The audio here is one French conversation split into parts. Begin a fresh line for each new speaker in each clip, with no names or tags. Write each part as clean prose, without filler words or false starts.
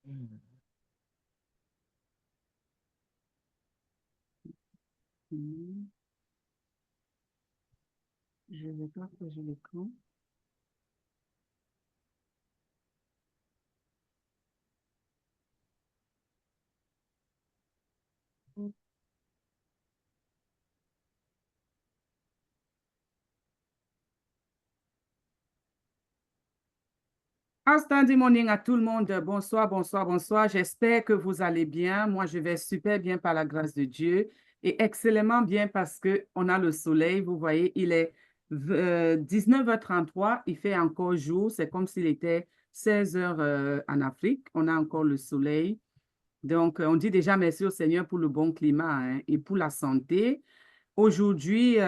Mhm. Je vais partager l'écran. Outstanding morning à tout le monde. Bonsoir, bonsoir, bonsoir. J'espère que vous allez bien. Moi, je vais super bien par la grâce de Dieu et excellemment bien parce que on a le soleil. Vous voyez, il est 19h33. Il fait encore jour. C'est comme s'il était 16h en Afrique. On a encore le soleil. Donc, on dit déjà merci au Seigneur pour le bon climat, hein, et pour la santé. Aujourd'hui,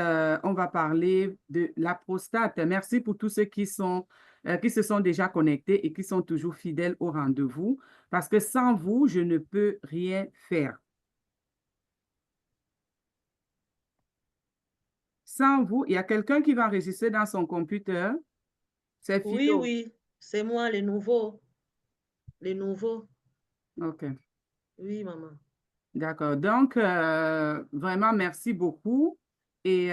on va parler de la prostate. Merci pour tous ceux qui se sont déjà connectés et qui sont toujours fidèles au rendez-vous, parce que sans vous, je ne peux rien faire. Sans vous, il y a quelqu'un qui va enregistrer dans son computer. C'est
Oui,
Fido.
oui, c'est moi, les nouveaux. Les nouveaux.
OK.
Oui, maman.
D'accord. Donc, vraiment, merci beaucoup et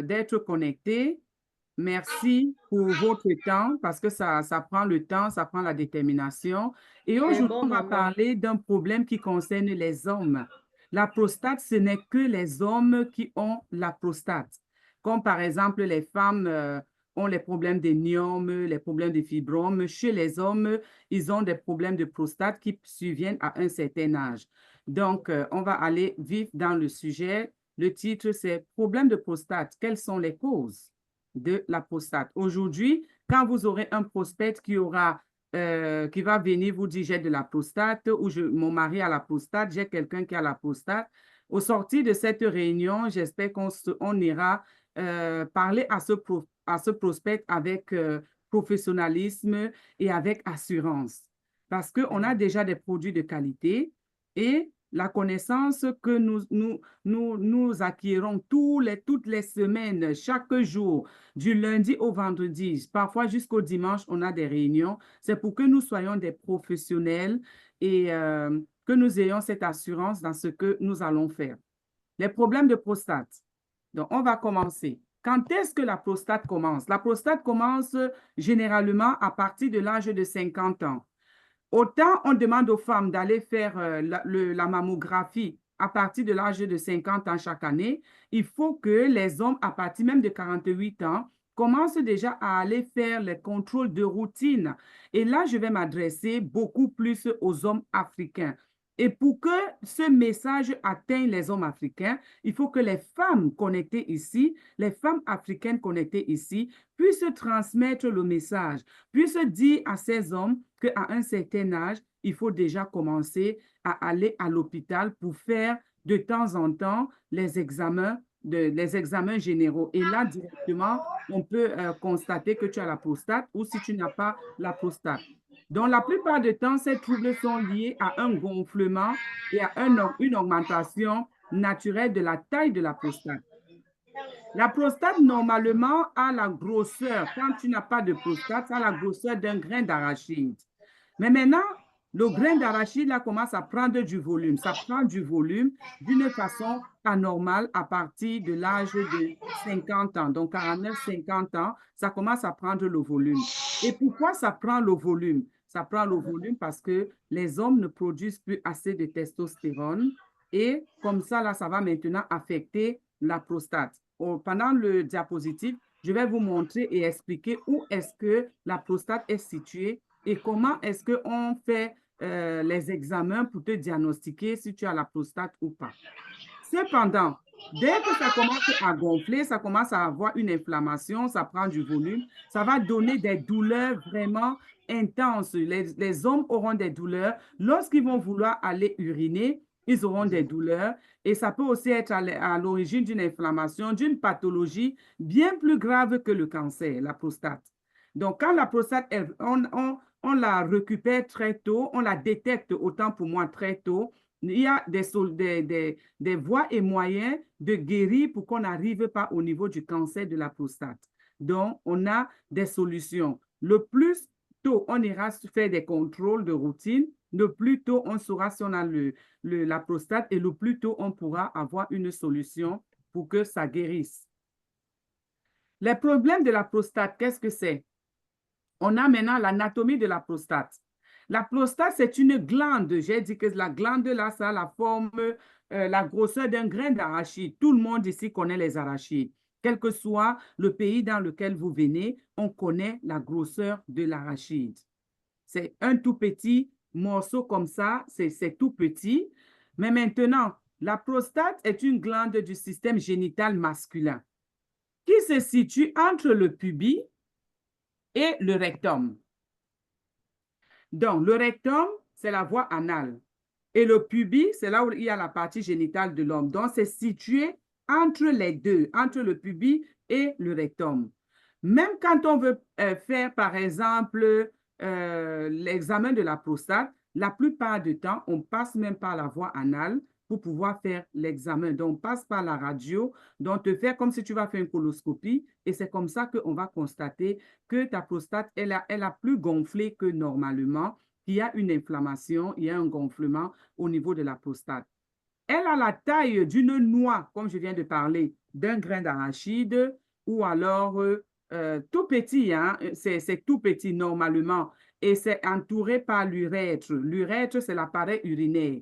d'être connecté. Merci pour votre temps parce que ça prend le temps, ça prend la détermination. Et
C'est
aujourd'hui,
bon,
on va
maman.
parler d'un problème qui concerne les hommes. La prostate, ce n'est que les hommes qui ont la prostate. Comme par exemple, les femmes ont les problèmes d'éniome, les problèmes de fibromes. Chez les hommes, ils ont des problèmes de prostate qui surviennent à un certain âge. Donc, on va aller vite dans le sujet. Le titre, c'est Problème de prostate. Quelles sont les causes de la prostate? Aujourd'hui, quand vous aurez un prospect qui va venir vous dire j'ai de la prostate ou mon mari a la prostate, j'ai quelqu'un qui a la prostate. Au sortir de cette réunion, j'espère qu'on ira parler à ce prospect avec professionnalisme et avec assurance. Parce qu'on a déjà des produits de qualité et la connaissance que nous acquérons toutes les semaines, chaque jour, du lundi au vendredi, parfois jusqu'au dimanche, on a des réunions. C'est pour que nous soyons des professionnels et que nous ayons cette assurance dans ce que nous allons faire. Les problèmes de prostate. Donc, on va commencer. Quand est-ce que la prostate commence? La prostate commence généralement à partir de l'âge de 50 ans. Autant on demande aux femmes d'aller faire la mammographie à partir de l'âge de 50 ans chaque année, il faut que les hommes, à partir même de 48 ans, commencent déjà à aller faire les contrôles de routine. Et là, je vais m'adresser beaucoup plus aux hommes africains. Et pour que ce message atteigne les hommes africains, il faut que les femmes connectées ici, les femmes africaines connectées ici, puissent transmettre le message, puissent dire à ces hommes qu'à un certain âge, il faut déjà commencer à aller à l'hôpital pour faire de temps en temps les examens généraux. Et là, directement, on peut constater que tu as la prostate ou si tu n'as pas la prostate. Donc, la plupart du temps, ces troubles sont liés à un gonflement et à une augmentation naturelle de la taille de la prostate. La prostate, normalement, a la grosseur, quand tu n'as pas de prostate, ça a la grosseur d'un grain d'arachide. Mais maintenant, le grain d'arachide, là, commence à prendre du volume. Ça prend du volume d'une façon anormale à partir de l'âge de 50 ans. Donc, 49, 50 ans, ça commence à prendre le volume. Et pourquoi ça prend le volume? Ça prend le volume parce que les hommes ne produisent plus assez de testostérone. Et comme ça, là, ça va maintenant affecter la prostate. Pendant le diapositive, je vais vous montrer et expliquer où est-ce que la prostate est située et comment est-ce qu'on fait les examens pour te diagnostiquer si tu as la prostate ou pas. Cependant, dès que ça commence à gonfler, ça commence à avoir une inflammation, ça prend du volume, ça va donner des douleurs vraiment intenses. Les hommes auront des douleurs. Lorsqu'ils vont vouloir aller uriner, ils auront des douleurs et ça peut aussi être à l'origine d'une inflammation, d'une pathologie bien plus grave que le cancer, la prostate. Donc, quand la prostate, on la récupère très tôt, on la détecte autant pour moi très tôt, il y a des voies et moyens de guérir pour qu'on n'arrive pas au niveau du cancer de la prostate. Donc, on a des solutions. Le plus tôt on ira faire des contrôles de routine, le plus tôt on saura si on a la prostate et le plus tôt on pourra avoir une solution pour que ça guérisse. Les problèmes de la prostate, qu'est-ce que c'est? On a maintenant l'anatomie de la prostate. La prostate, c'est une glande. J'ai dit que la glande, là, ça a la forme, la grosseur d'un grain d'arachide. Tout le monde ici connaît les arachides. Quel que soit le pays dans lequel vous venez, on connaît la grosseur de l'arachide. C'est un tout petit morceau comme ça, c'est tout petit. Mais maintenant, la prostate est une glande du système génital masculin qui se situe entre le pubis et le rectum. Donc, le rectum, c'est la voie anale. Et le pubis, c'est là où il y a la partie génitale de l'homme. Donc, c'est situé entre les deux, entre le pubis et le rectum. Même quand on veut faire, par exemple, l'examen de la prostate, la plupart du temps, on passe même par la voie anale pour pouvoir faire l'examen. Donc, on passe par la radio, donc te faire comme si tu vas faire une coloscopie, et c'est comme ça qu'on va constater que ta prostate, elle a plus gonflé que normalement, qu'il y a une inflammation, il y a un gonflement au niveau de la prostate. Elle a la taille d'une noix, comme je viens de parler, d'un grain d'arachide, ou alors tout petit, hein? C'est tout petit normalement, et c'est entouré par l'urètre. L'urètre, c'est l'appareil urinaire.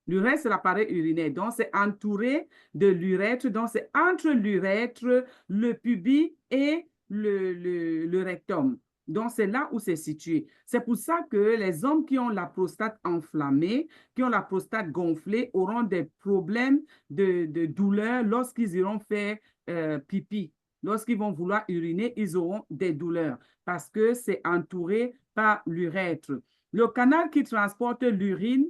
L'urètre, c'est l'appareil urinaire. Donc, c'est entouré de l'urètre. Donc, c'est entre l'urètre, le pubis et le rectum. Donc, c'est là où c'est situé. C'est pour ça que les hommes qui ont la prostate enflammée, qui ont la prostate gonflée, auront des problèmes de douleur lorsqu'ils iront faire pipi. Lorsqu'ils vont vouloir uriner, ils auront des douleurs parce que c'est entouré par l'urètre. Le canal qui transporte l'urine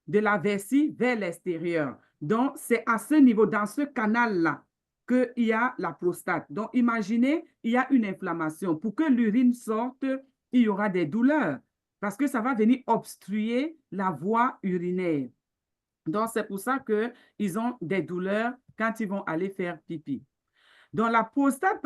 de la vessie vers l'extérieur. Donc, c'est à ce niveau, dans ce canal-là, qu'il y a la prostate. Donc, imaginez, il y a une inflammation. Pour que l'urine sorte, il y aura des douleurs parce que ça va venir obstruer la voie urinaire. Donc, c'est pour ça qu'ils ont des douleurs quand ils vont aller faire pipi. Donc, la prostate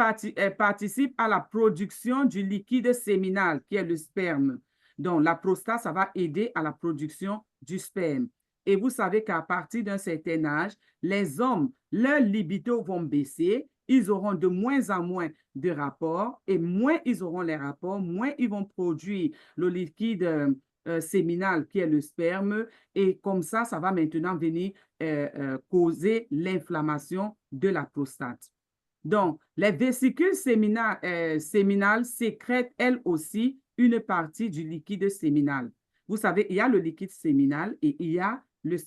participe à la production du liquide séminal, qui est le sperme. Donc, la prostate, ça va aider à la production du sperme. Et vous savez qu'à partir d'un certain âge, les hommes, leur libido vont baisser, ils auront de moins en moins de rapports, et moins ils auront les rapports, moins ils vont produire le liquide séminal, qui est le sperme, et comme ça va maintenant venir causer l'inflammation de la prostate. Donc, les vésicules séminales sécrètent elles aussi une partie du liquide séminal. Vous savez, il y a le liquide séminal et il y a le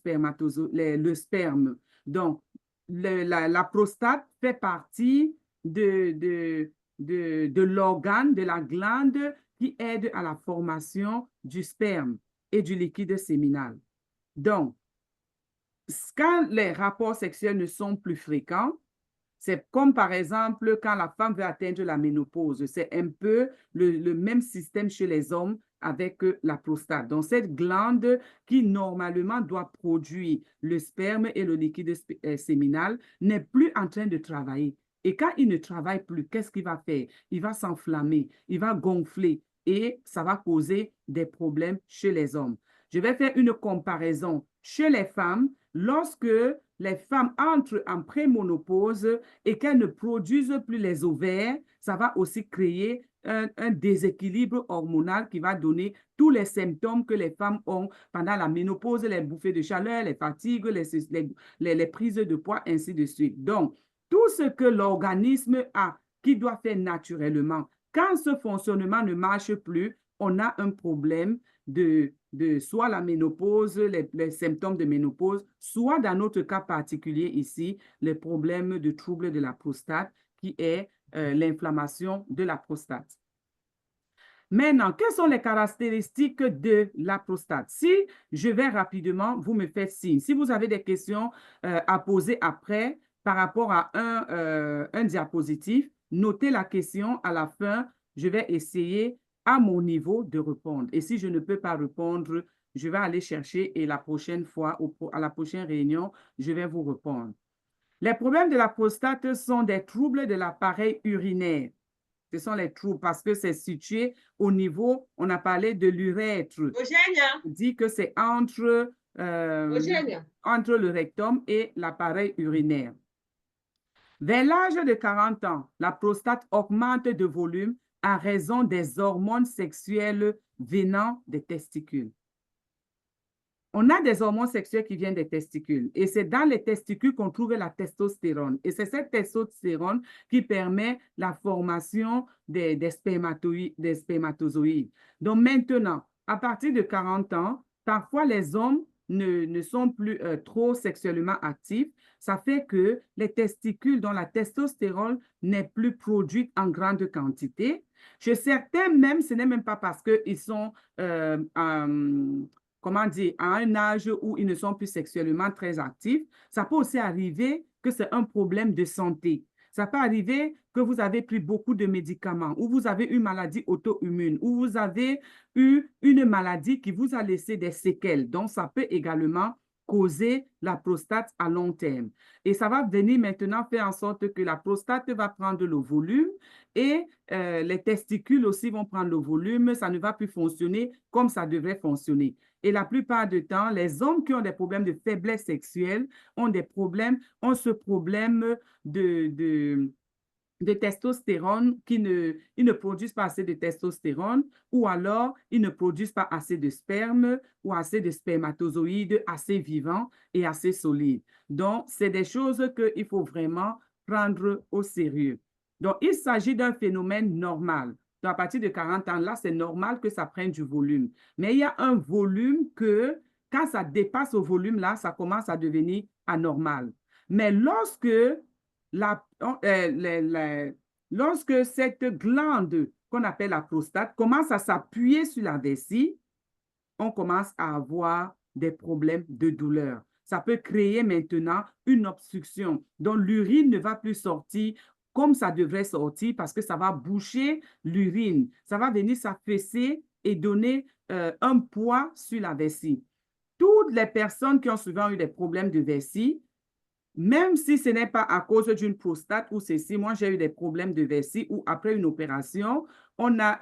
sperme. Donc, la prostate fait partie de l'organe, de la glande qui aide à la formation du sperme et du liquide séminal. Donc, quand les rapports sexuels ne sont plus fréquents, c'est comme par exemple quand la femme veut atteindre la ménopause. C'est un peu le même système chez les hommes avec la prostate. Donc, cette glande qui normalement doit produire le sperme et le liquide séminal n'est plus en train de travailler. Et quand il ne travaille plus, qu'est-ce qu'il va faire? Il va s'enflammer, il va gonfler et ça va causer des problèmes chez les hommes. Je vais faire une comparaison. Chez les femmes, lorsque les femmes entrent en prémonopause et qu'elles ne produisent plus les ovaires, ça va aussi créer un déséquilibre hormonal qui va donner tous les symptômes que les femmes ont pendant la ménopause, les bouffées de chaleur, les fatigues, les prises de poids, ainsi de suite. Donc, tout ce que l'organisme a, qui doit faire naturellement, quand ce fonctionnement ne marche plus, on a un problème de soit la ménopause, les symptômes de ménopause, soit dans notre cas particulier ici, les problèmes de troubles de la prostate, qui est l'inflammation de la prostate. Maintenant, quelles sont les caractéristiques de la prostate? Si je vais rapidement, vous me faites signe. Si vous avez des questions à poser après par rapport à un diapositive, notez la question à la fin. Je vais essayer à mon niveau de répondre. Et si je ne peux pas répondre, je vais aller chercher et la prochaine fois, à la prochaine réunion, je vais vous répondre. Les problèmes de la prostate sont des troubles de l'appareil urinaire. Ce sont les troubles parce que c'est situé au niveau, on a parlé de l'urètre.
Eugênia,
On dit que c'est entre
Eugênia.
le rectum et l'appareil urinaire. Vers l'âge de 40 ans, la prostate augmente de volume en raison des hormones sexuelles venant des testicules. On a des hormones sexuelles qui viennent des testicules et c'est dans les testicules qu'on trouve la testostérone. Et c'est cette testostérone qui permet la formation des spermatozoïdes. Donc maintenant, à partir de 40 ans, parfois les hommes ne sont plus trop sexuellement actifs. Ça fait que les testicules dont la testostérone n'est plus produite en grande quantité. Chez certains même, ce n'est même pas parce qu'ils sont comment dire, à un âge où ils ne sont plus sexuellement très actifs. Ça peut aussi arriver que c'est un problème de santé. Ça peut arriver que vous avez pris beaucoup de médicaments, ou vous avez une maladie auto-immune, ou vous avez eu une maladie qui vous a laissé des séquelles. Donc, ça peut également causer la prostate à long terme. Et ça va venir maintenant faire en sorte que la prostate va prendre le volume et les testicules aussi vont prendre le volume. Ça ne va plus fonctionner comme ça devrait fonctionner. Et la plupart du temps, les hommes qui ont des problèmes de faiblesse sexuelle ont ce problème de testostérone, ils ne produisent pas assez de testostérone ou alors ils ne produisent pas assez de sperme ou assez de spermatozoïdes assez vivants et assez solides. Donc, c'est des choses qu'il faut vraiment prendre au sérieux. Donc, il s'agit d'un phénomène normal. Donc, à partir de 40 ans, là, c'est normal que ça prenne du volume. Mais il y a un volume que, quand ça dépasse au volume-là, ça commence à devenir anormal. Mais lorsque cette glande qu'on appelle la prostate commence à s'appuyer sur la vessie, on commence à avoir des problèmes de douleur. Ça peut créer maintenant une obstruction. Donc, l'urine ne va plus sortir comme ça devrait sortir parce que ça va boucher l'urine. Ça va venir s'affaisser et donner un poids sur la vessie. Toutes les personnes qui ont souvent eu des problèmes de vessie, même si ce n'est pas à cause d'une prostate ou ceci, moi j'ai eu des problèmes de vessie où après une opération, on a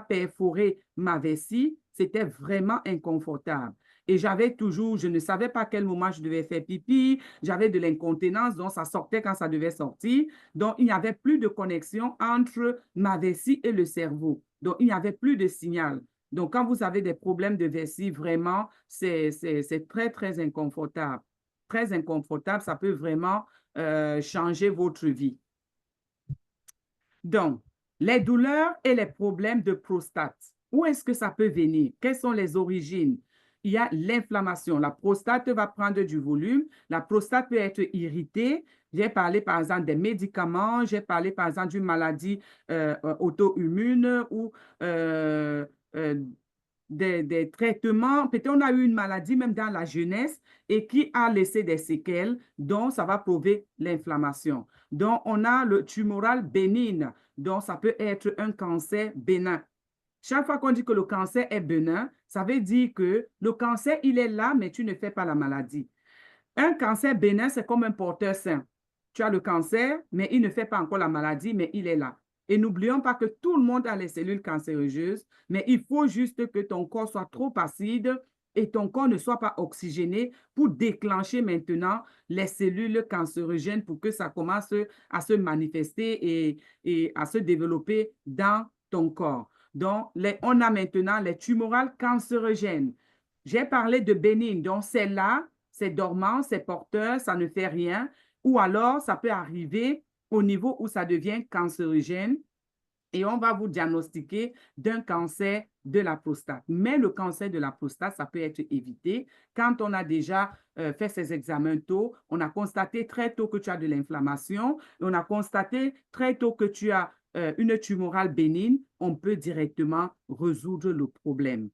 perforé ma vessie, c'était vraiment inconfortable. Et j'avais toujours, je ne savais pas à quel moment je devais faire pipi, j'avais de l'incontinence, donc ça sortait quand ça devait sortir. Donc il n'y avait plus de connexion entre ma vessie et le cerveau. Donc il n'y avait plus de signal. Donc quand vous avez des problèmes de vessie, vraiment, c'est très, très inconfortable. Très inconfortable, ça peut vraiment changer votre vie. Donc, les douleurs et les problèmes de prostate. Où est-ce que ça peut venir? Quelles sont les origines? Il y a l'inflammation. La prostate va prendre du volume. La prostate peut être irritée. J'ai parlé par exemple des médicaments. J'ai parlé par exemple d'une maladie auto-immune ou des traitements. Peut-être on a eu une maladie même dans la jeunesse et qui a laissé des séquelles, donc ça va provoquer l'inflammation. Donc, on a le tumoral bénigne, donc ça peut être un cancer bénin. Chaque fois qu'on dit que le cancer est bénin, ça veut dire que le cancer, il est là, mais tu ne fais pas la maladie. Un cancer bénin, c'est comme un porteur sain. Tu as le cancer, mais il ne fait pas encore la maladie, mais il est là. Et n'oublions pas que tout le monde a les cellules cancéreuses, mais il faut juste que ton corps soit trop acide et ton corps ne soit pas oxygéné pour déclencher maintenant les cellules cancérigènes pour que ça commence à se manifester et à se développer dans ton corps. Donc, on a maintenant les tumorales cancérigènes. J'ai parlé de bénigne, donc c'est là, c'est dormant, c'est porteur, ça ne fait rien. Ou alors, ça peut arriver au niveau où ça devient cancérigène et on va vous diagnostiquer d'un cancer de la prostate. Mais le cancer de la prostate, ça peut être évité. Quand on a déjà fait ces examens tôt, on a constaté très tôt que tu as de l'inflammation, on a constaté très tôt que tu as une tumorale bénigne, on peut directement résoudre le problème.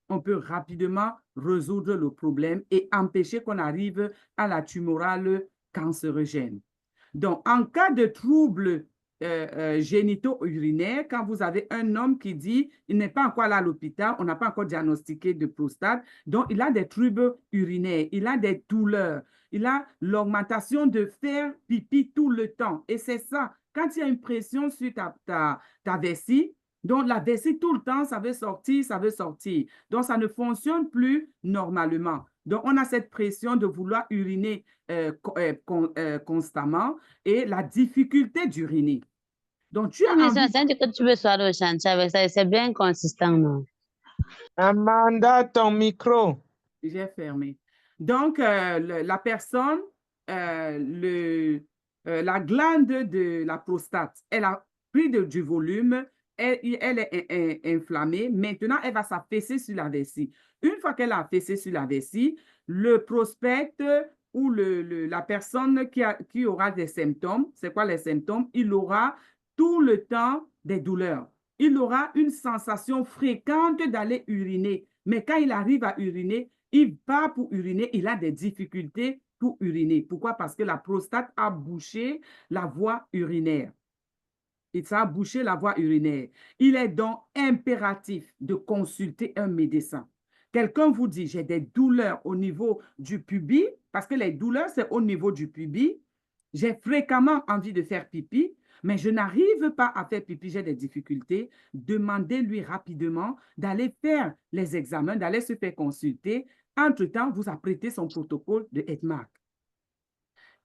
On peut rapidement résoudre le problème et empêcher qu'on arrive à la tumorale cancérigène. Donc, en cas de trouble génitaux urinaires, quand vous avez un homme qui dit il n'est pas encore là à l'hôpital, on n'a pas encore diagnostiqué de prostate, donc il a des troubles urinaires, il a des douleurs, il a l'augmentation de faire pipi tout le temps. Et c'est ça, Quand il y a une pression sur ta vessie, donc la vessie tout le temps, ça veut sortir, ça veut sortir. Donc, ça ne fonctionne plus normalement. Donc, on a cette pression de vouloir uriner constamment et la difficulté d'uriner. Donc, tu
Ah,
as
mais
envie...
ça dit que tu veux soir au chantier avec ça, c'est bien consistant, non?
Amanda, ton micro.
J'ai fermé. Donc, la personne, la glande de la prostate, elle a pris du volume, elle est inflammée. Maintenant, elle va s'affaisser sur la vessie. Une fois qu'elle a affaissé sur la vessie, le prospect ou la personne qui aura des symptômes, c'est quoi les symptômes? Il aura tout le temps des douleurs. Il aura une sensation fréquente d'aller uriner. Mais quand il arrive à uriner, il va pour uriner, il a des difficultés pour uriner. Pourquoi? Parce que la prostate a bouché la voie urinaire. Et ça a bouché la voie urinaire. Il est donc impératif de consulter un médecin. Quelqu'un vous dit, j'ai des douleurs au niveau du pubis, parce que les douleurs, c'est au niveau du pubis. J'ai fréquemment envie de faire pipi, mais je n'arrive pas à faire pipi, j'ai des difficultés. Demandez-lui rapidement d'aller faire les examens, d'aller se faire consulter. Entre-temps, vous apprêtez son protocole de HETMARK.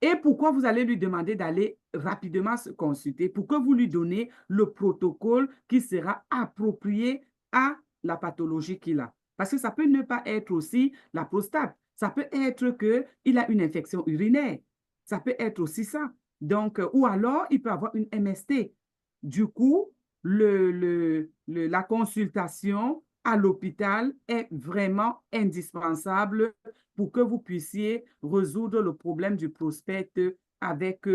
Et pourquoi vous allez lui demander d'aller rapidement se consulter? Pour que vous lui donnez le protocole qui sera approprié à la pathologie qu'il a. Parce que ça peut ne pas être aussi la prostate. Ça peut être qu'il a une infection urinaire. Ça peut être aussi ça. Donc, ou alors, il peut avoir une MST. Du coup, la consultation à l'hôpital est vraiment indispensable pour que vous puissiez résoudre le problème du prospect avec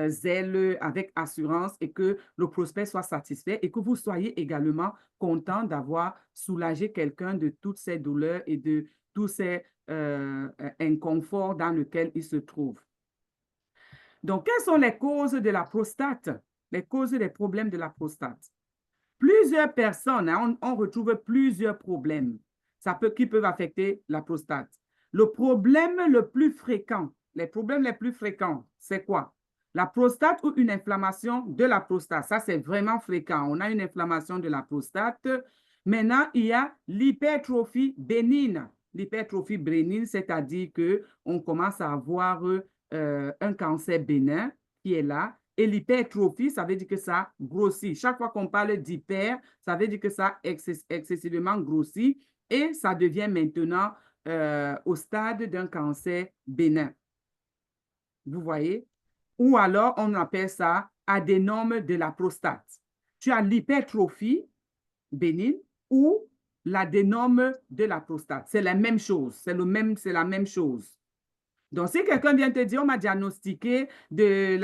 zèle, avec assurance et que le prospect soit satisfait et que vous soyez également content d'avoir soulagé quelqu'un de toutes ces douleurs et de tous ces inconforts dans lesquels il se trouve. Donc, quelles sont les causes de la prostate? Les causes des problèmes de la prostate. Plusieurs personnes, hein, on retrouve plusieurs problèmes qui peuvent affecter la prostate. Le problème le plus fréquent, les problèmes les plus fréquents, c'est quoi? La prostate ou une inflammation de la prostate. Ça, c'est vraiment fréquent. On a une inflammation de la prostate. Maintenant, il y a l'hypertrophie bénigne. L'hypertrophie bénigne, c'est-à-dire qu'on commence à avoir un cancer bénin qui est là. Et l'hypertrophie, ça veut dire que ça grossit. Chaque fois qu'on parle d'hyper, ça veut dire que ça excessivement grossit et ça devient maintenant au stade d'un cancer bénin. Vous voyez? Ou alors, on appelle ça adénome de la prostate. Tu as l'hypertrophie bénigne ou l'adénome de la prostate. C'est la même chose. C'est la même chose. Donc, si quelqu'un vient te dire, on m'a diagnostiqué de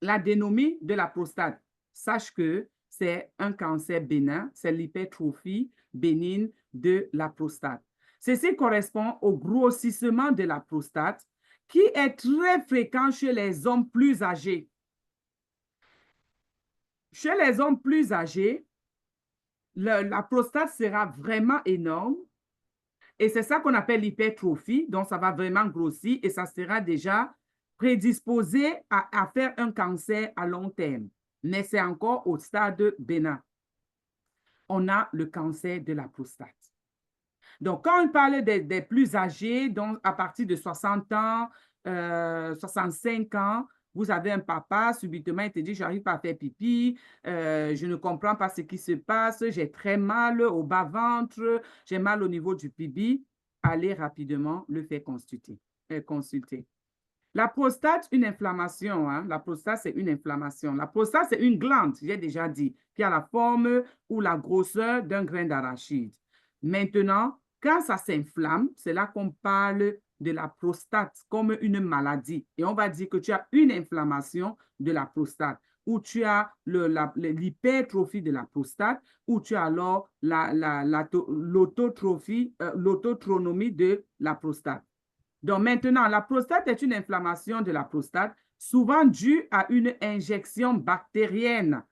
l'adénomie de la prostate, sache que c'est un cancer bénin, c'est l'hypertrophie bénigne de la prostate. Ceci correspond au grossissement de la prostate qui est très fréquent chez les hommes plus âgés. Chez les hommes plus âgés, la prostate sera vraiment énorme. Et c'est ça qu'on appelle l'hypertrophie. Donc, ça va vraiment grossir et ça sera déjà prédisposé à faire un cancer à long terme. Mais c'est encore au stade bénin. On a le cancer de la prostate. Donc, quand on parle des plus âgés, donc à partir de 60 ans, 65 ans, vous avez un papa, subitement, il te dit, je n'arrive pas à faire pipi, je ne comprends pas ce qui se passe, j'ai très mal au bas-ventre, j'ai mal au niveau du pubis. Allez rapidement le faire consulter. La prostate, une inflammation. Hein? La prostate, c'est une inflammation. La prostate, c'est une glande, j'ai déjà dit, qui a la forme ou la grosseur d'un grain d'arachide. Maintenant, quand ça s'inflamme, c'est là qu'on parle de la prostate comme une maladie. Et on va dire que tu as une inflammation de la prostate, ou tu as l'hypertrophie de la prostate, ou tu as alors l'autotronomie de la prostate. Donc maintenant, la prostate est une inflammation de la prostate, souvent due à une injection bactérienne.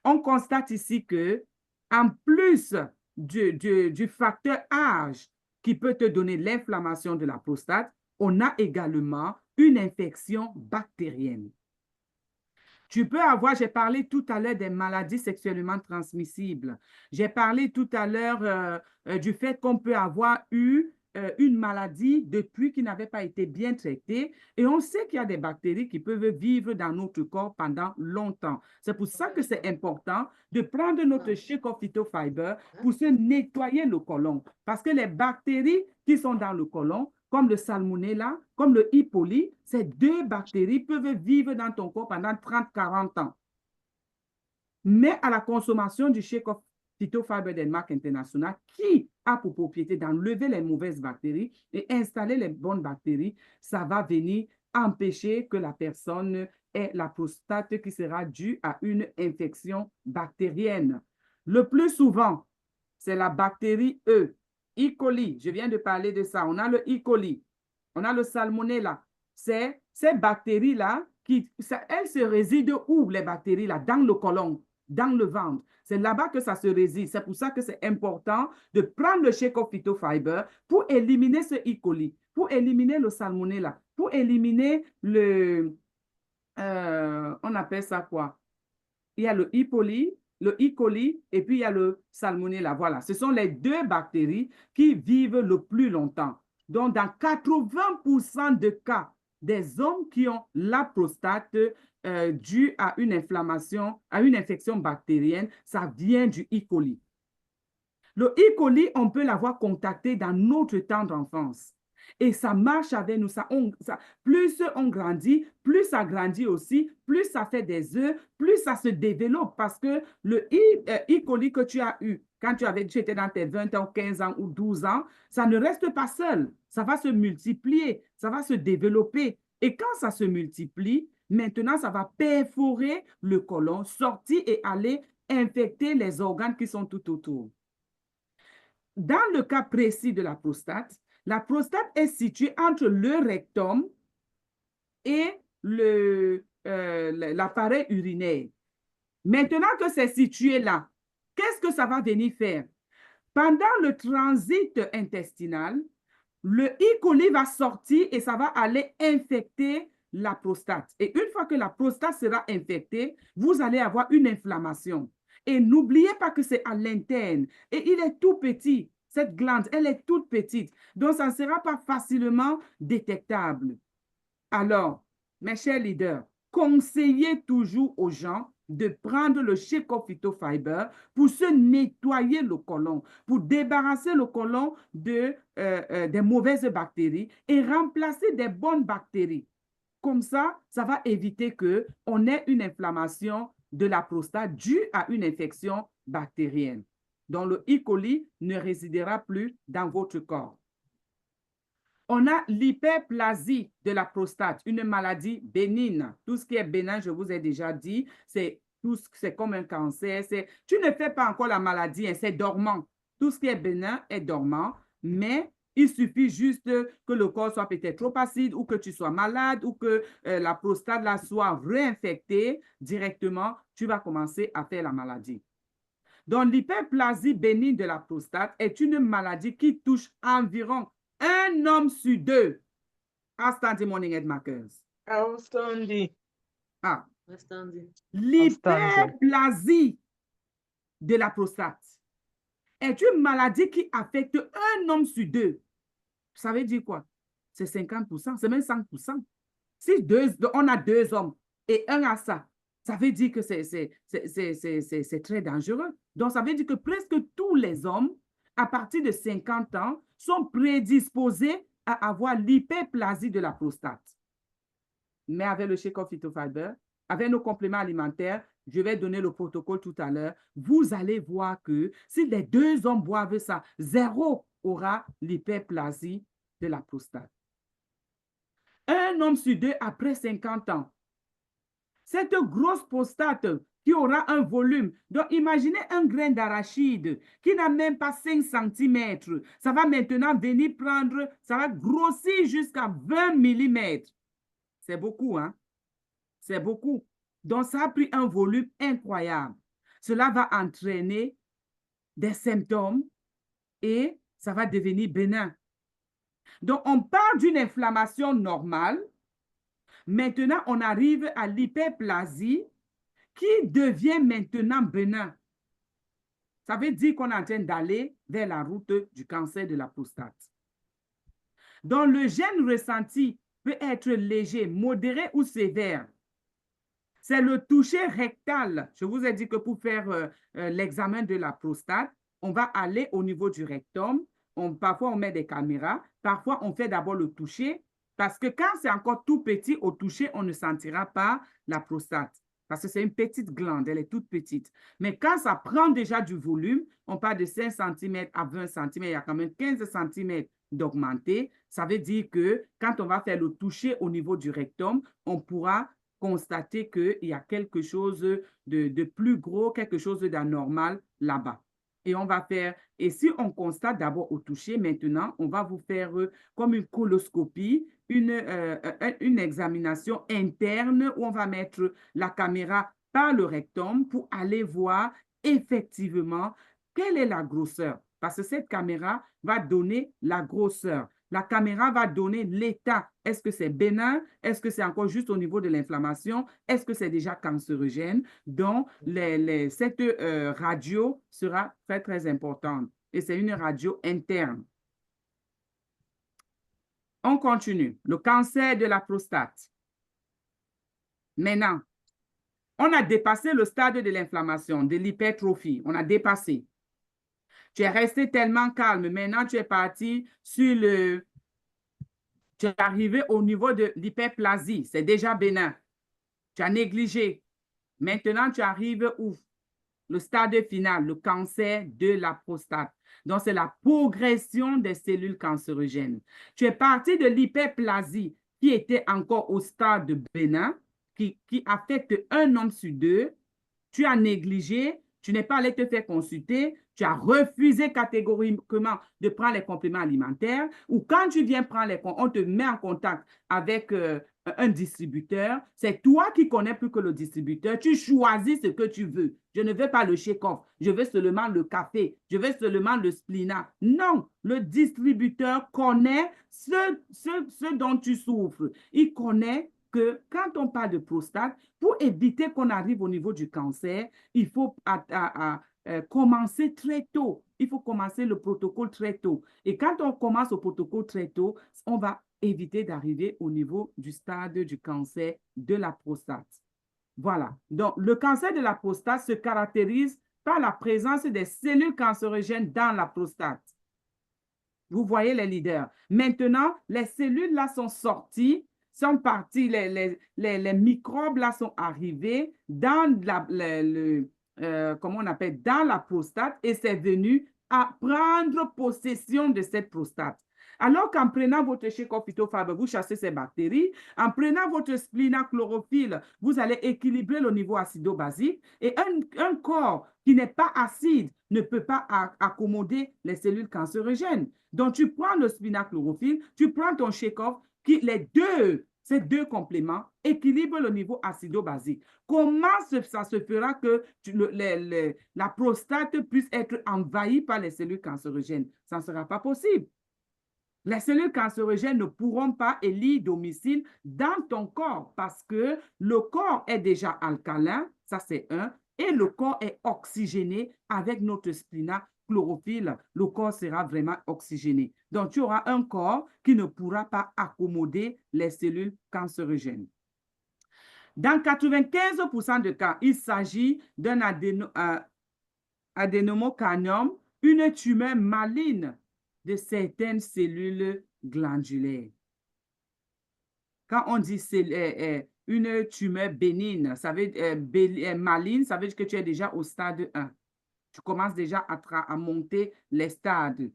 On constate ici que, en plus du facteur âge qui peut te donner l'inflammation de la prostate, on a également une infection bactérienne. Tu peux avoir, j'ai parlé tout à l'heure des maladies sexuellement transmissibles. J'ai parlé tout à l'heure du fait qu'on peut avoir eu une maladie depuis qui n'avait pas été bien traitée. Et on sait qu'il y a des bactéries qui peuvent vivre dans notre corps pendant longtemps. C'est pour ça que c'est important de prendre notre Shake of Phytofiber pour se nettoyer le côlon. Parce que les bactéries qui sont dans le côlon, comme le salmonella, comme le E. coli, ces deux bactéries peuvent vivre dans ton corps pendant 30-40 ans. Mais à la consommation du Shake of Phytofiber Denmark International, qui a pour propriété d'enlever les mauvaises bactéries et installer les bonnes bactéries, ça va venir empêcher que la personne ait la prostate qui sera due à une infection bactérienne. Le plus souvent, c'est la bactérie E. E. coli, je viens de parler de ça. On a le E. coli, on a le salmonella. C'est ces bactéries-là, elles se résident où, les bactéries-là? Dans le côlon, dans le ventre. C'est là-bas que ça se réside. C'est pour ça que c'est important de prendre le Shake of Phytofiber pour éliminer ce E. coli, pour éliminer le salmonella, pour éliminer le... on appelle ça quoi? Il y a le E. coli et puis il y a le salmonella. Voilà, ce sont les deux bactéries qui vivent le plus longtemps. Donc, dans 80% de cas, des hommes qui ont la prostate due à une inflammation, à une infection bactérienne, ça vient du E. coli. Le E. coli, on peut l'avoir contacté dans notre temps d'enfance. Et ça marche avec nous. Plus on grandit, plus ça grandit aussi, plus ça fait des œufs, plus ça se développe. Parce que le E. coli que tu as eu quand tu étais dans tes 20 ans, 15 ans ou 12 ans, ça ne reste pas seul. Ça va se multiplier, ça va se développer. Et quand ça se multiplie, maintenant, ça va perforer le côlon, sortir et aller infecter les organes qui sont tout autour. Dans le cas précis de la prostate est située entre le rectum et l'appareil urinaire. Maintenant que c'est situé là, qu'est-ce que ça va venir faire? Pendant le transit intestinal, le E. coli va sortir et ça va aller infecter la prostate. Et une fois que la prostate sera infectée, vous allez avoir une inflammation. Et n'oubliez pas que c'est à l'interne. Et il est tout petit. Cette glande, elle est toute petite. Donc, ça ne sera pas facilement détectable. Alors, mes chers leaders, conseillez toujours aux gens de prendre le Shake of Phytofiber pour se nettoyer le côlon, pour débarrasser le côlon des mauvaises bactéries et remplacer des bonnes bactéries. Comme ça va éviter qu'on ait une inflammation de la prostate due à une infection bactérienne. Donc, le E. coli ne résidera plus dans votre corps. On a l'hyperplasie de la prostate, une maladie bénigne. Tout ce qui est bénin, je vous ai déjà dit, c'est comme un cancer. Tu ne fais pas encore la maladie, hein, c'est dormant. Tout ce qui est bénin est dormant, mais il suffit juste que le corps soit peut-être trop acide ou que tu sois malade ou que la prostate là, soit réinfectée directement, tu vas commencer à faire la maladie. Donc, l'hyperplasie bénigne de la prostate est une maladie qui touche environ un homme sur deux. Outstanding morning, Ed Markers.
Outstanding.
Ah.
Outstanding.
L'hyperplasie de la prostate est une maladie qui affecte un homme sur deux. Ça veut dire quoi? C'est 50%, c'est même 100%. Si on a deux hommes et un a ça, ça veut dire que c'est très dangereux. Donc, ça veut dire que presque tous les hommes, à partir de 50 ans, sont prédisposés à avoir l'hyperplasie de la prostate. Mais avec le Shake of Phytofiber, avec nos compléments alimentaires, je vais donner le protocole tout à l'heure, vous allez voir que si les deux hommes boivent ça, 0 aura l'hyperplasie de la prostate. Un homme sur deux après 50 ans, cette grosse prostate qui aura un volume. Donc, imaginez un grain d'arachide qui n'a même pas 5 cm. Ça va maintenant venir prendre, ça va grossir jusqu'à 20 mm. C'est beaucoup, hein? C'est beaucoup. Donc, ça a pris un volume incroyable. Cela va entraîner des symptômes et ça va devenir bénin. Donc, on part d'une inflammation normale Maintenant, on arrive à l'hyperplasie qui devient maintenant bénin. Ça veut dire qu'on est en train d'aller vers la route du cancer de la prostate. Donc, le gène ressenti peut être léger, modéré ou sévère. C'est le toucher rectal. Je vous ai dit que pour faire l'examen de la prostate, on va aller au niveau du rectum. Parfois, on met des caméras. Parfois, on fait d'abord le toucher. Parce que quand c'est encore tout petit au toucher, on ne sentira pas la prostate. Parce que c'est une petite glande, elle est toute petite. Mais quand ça prend déjà du volume, on parle de 5 cm à 20 cm, il y a quand même 15 cm d'augmenter. Ça veut dire que quand on va faire le toucher au niveau du rectum, on pourra constater qu'il y a quelque chose de plus gros, quelque chose d'anormal là-bas. Et on va faire, et si on constate d'abord au toucher, maintenant, on va vous faire comme une coloscopie, une examination interne où on va mettre la caméra par le rectum pour aller voir effectivement quelle est la grosseur. Parce que cette caméra va donner la grosseur. La caméra va donner l'état. Est-ce que c'est bénin? Est-ce que c'est encore juste au niveau de l'inflammation? Est-ce que c'est déjà cancérogène? Donc, cette radio sera très, très importante. Et c'est une radio interne. On continue. Le cancer de la prostate. Maintenant, on a dépassé le stade de l'inflammation, de l'hypertrophie. On a dépassé. Tu es resté tellement calme. Maintenant, tu es parti sur le... Tu es arrivé au niveau de l'hyperplasie. C'est déjà bénin. Tu as négligé. Maintenant, tu arrives où? Le stade final, le cancer de la prostate. Donc, c'est la progression des cellules cancérogènes. Tu es parti de l'hyperplasie qui était encore au stade bénin, qui affecte un homme sur deux. Tu as négligé, tu n'es pas allé te faire consulter, tu as refusé catégoriquement de prendre les compléments alimentaires, ou quand tu viens prendre les compléments, on te met en contact avec un distributeur. C'est toi qui connais plus que le distributeur. Tu choisis ce que tu veux. Je ne veux pas le shake-off. Je veux seulement le café. Je veux seulement le splina. Non, le distributeur connaît ce dont tu souffres. Il connaît que quand on parle de prostate, pour éviter qu'on arrive au niveau du cancer, il faut commencer très tôt. Il faut commencer le protocole très tôt. Et quand on commence au protocole très tôt, on va éviter d'arriver au niveau du stade du cancer de la prostate. Voilà. Donc, le cancer de la prostate se caractérise par la présence des cellules cancérogènes dans la prostate. Vous voyez les leaders. Maintenant, les cellules là sont sorties, sont parties, les microbes là sont arrivés dans comment on appelle, dans la prostate et c'est venu à prendre possession de cette prostate. Alors qu'en prenant votre Shake-off Phytofarber, vous chassez ces bactéries. En prenant votre splinachlorophylle, vous allez équilibrer le niveau acido-basique. Et un corps qui n'est pas acide ne peut pas accommoder les cellules cancérogènes. Donc, tu prends le splinachlorophylle, tu prends ton Shake-off, ces deux compléments équilibrent le niveau acido-basique. Comment ça se fera que la prostate puisse être envahie par les cellules cancérogènes? Ça ne sera pas possible. Les cellules cancérogènes ne pourront pas élire domicile dans ton corps parce que le corps est déjà alcalin, ça c'est un, et le corps est oxygéné avec notre splinachlorophylle. Le corps sera vraiment oxygéné. Donc, tu auras un corps qui ne pourra pas accommoder les cellules cancérogènes. Dans 95% de cas, il s'agit d'un adénocarcinome, une tumeur maligne de certaines cellules glandulaires. Quand on dit une tumeur bénigne, ça veut maligne, ça veut dire que tu es déjà au stade 1. Tu commences déjà à monter les stades.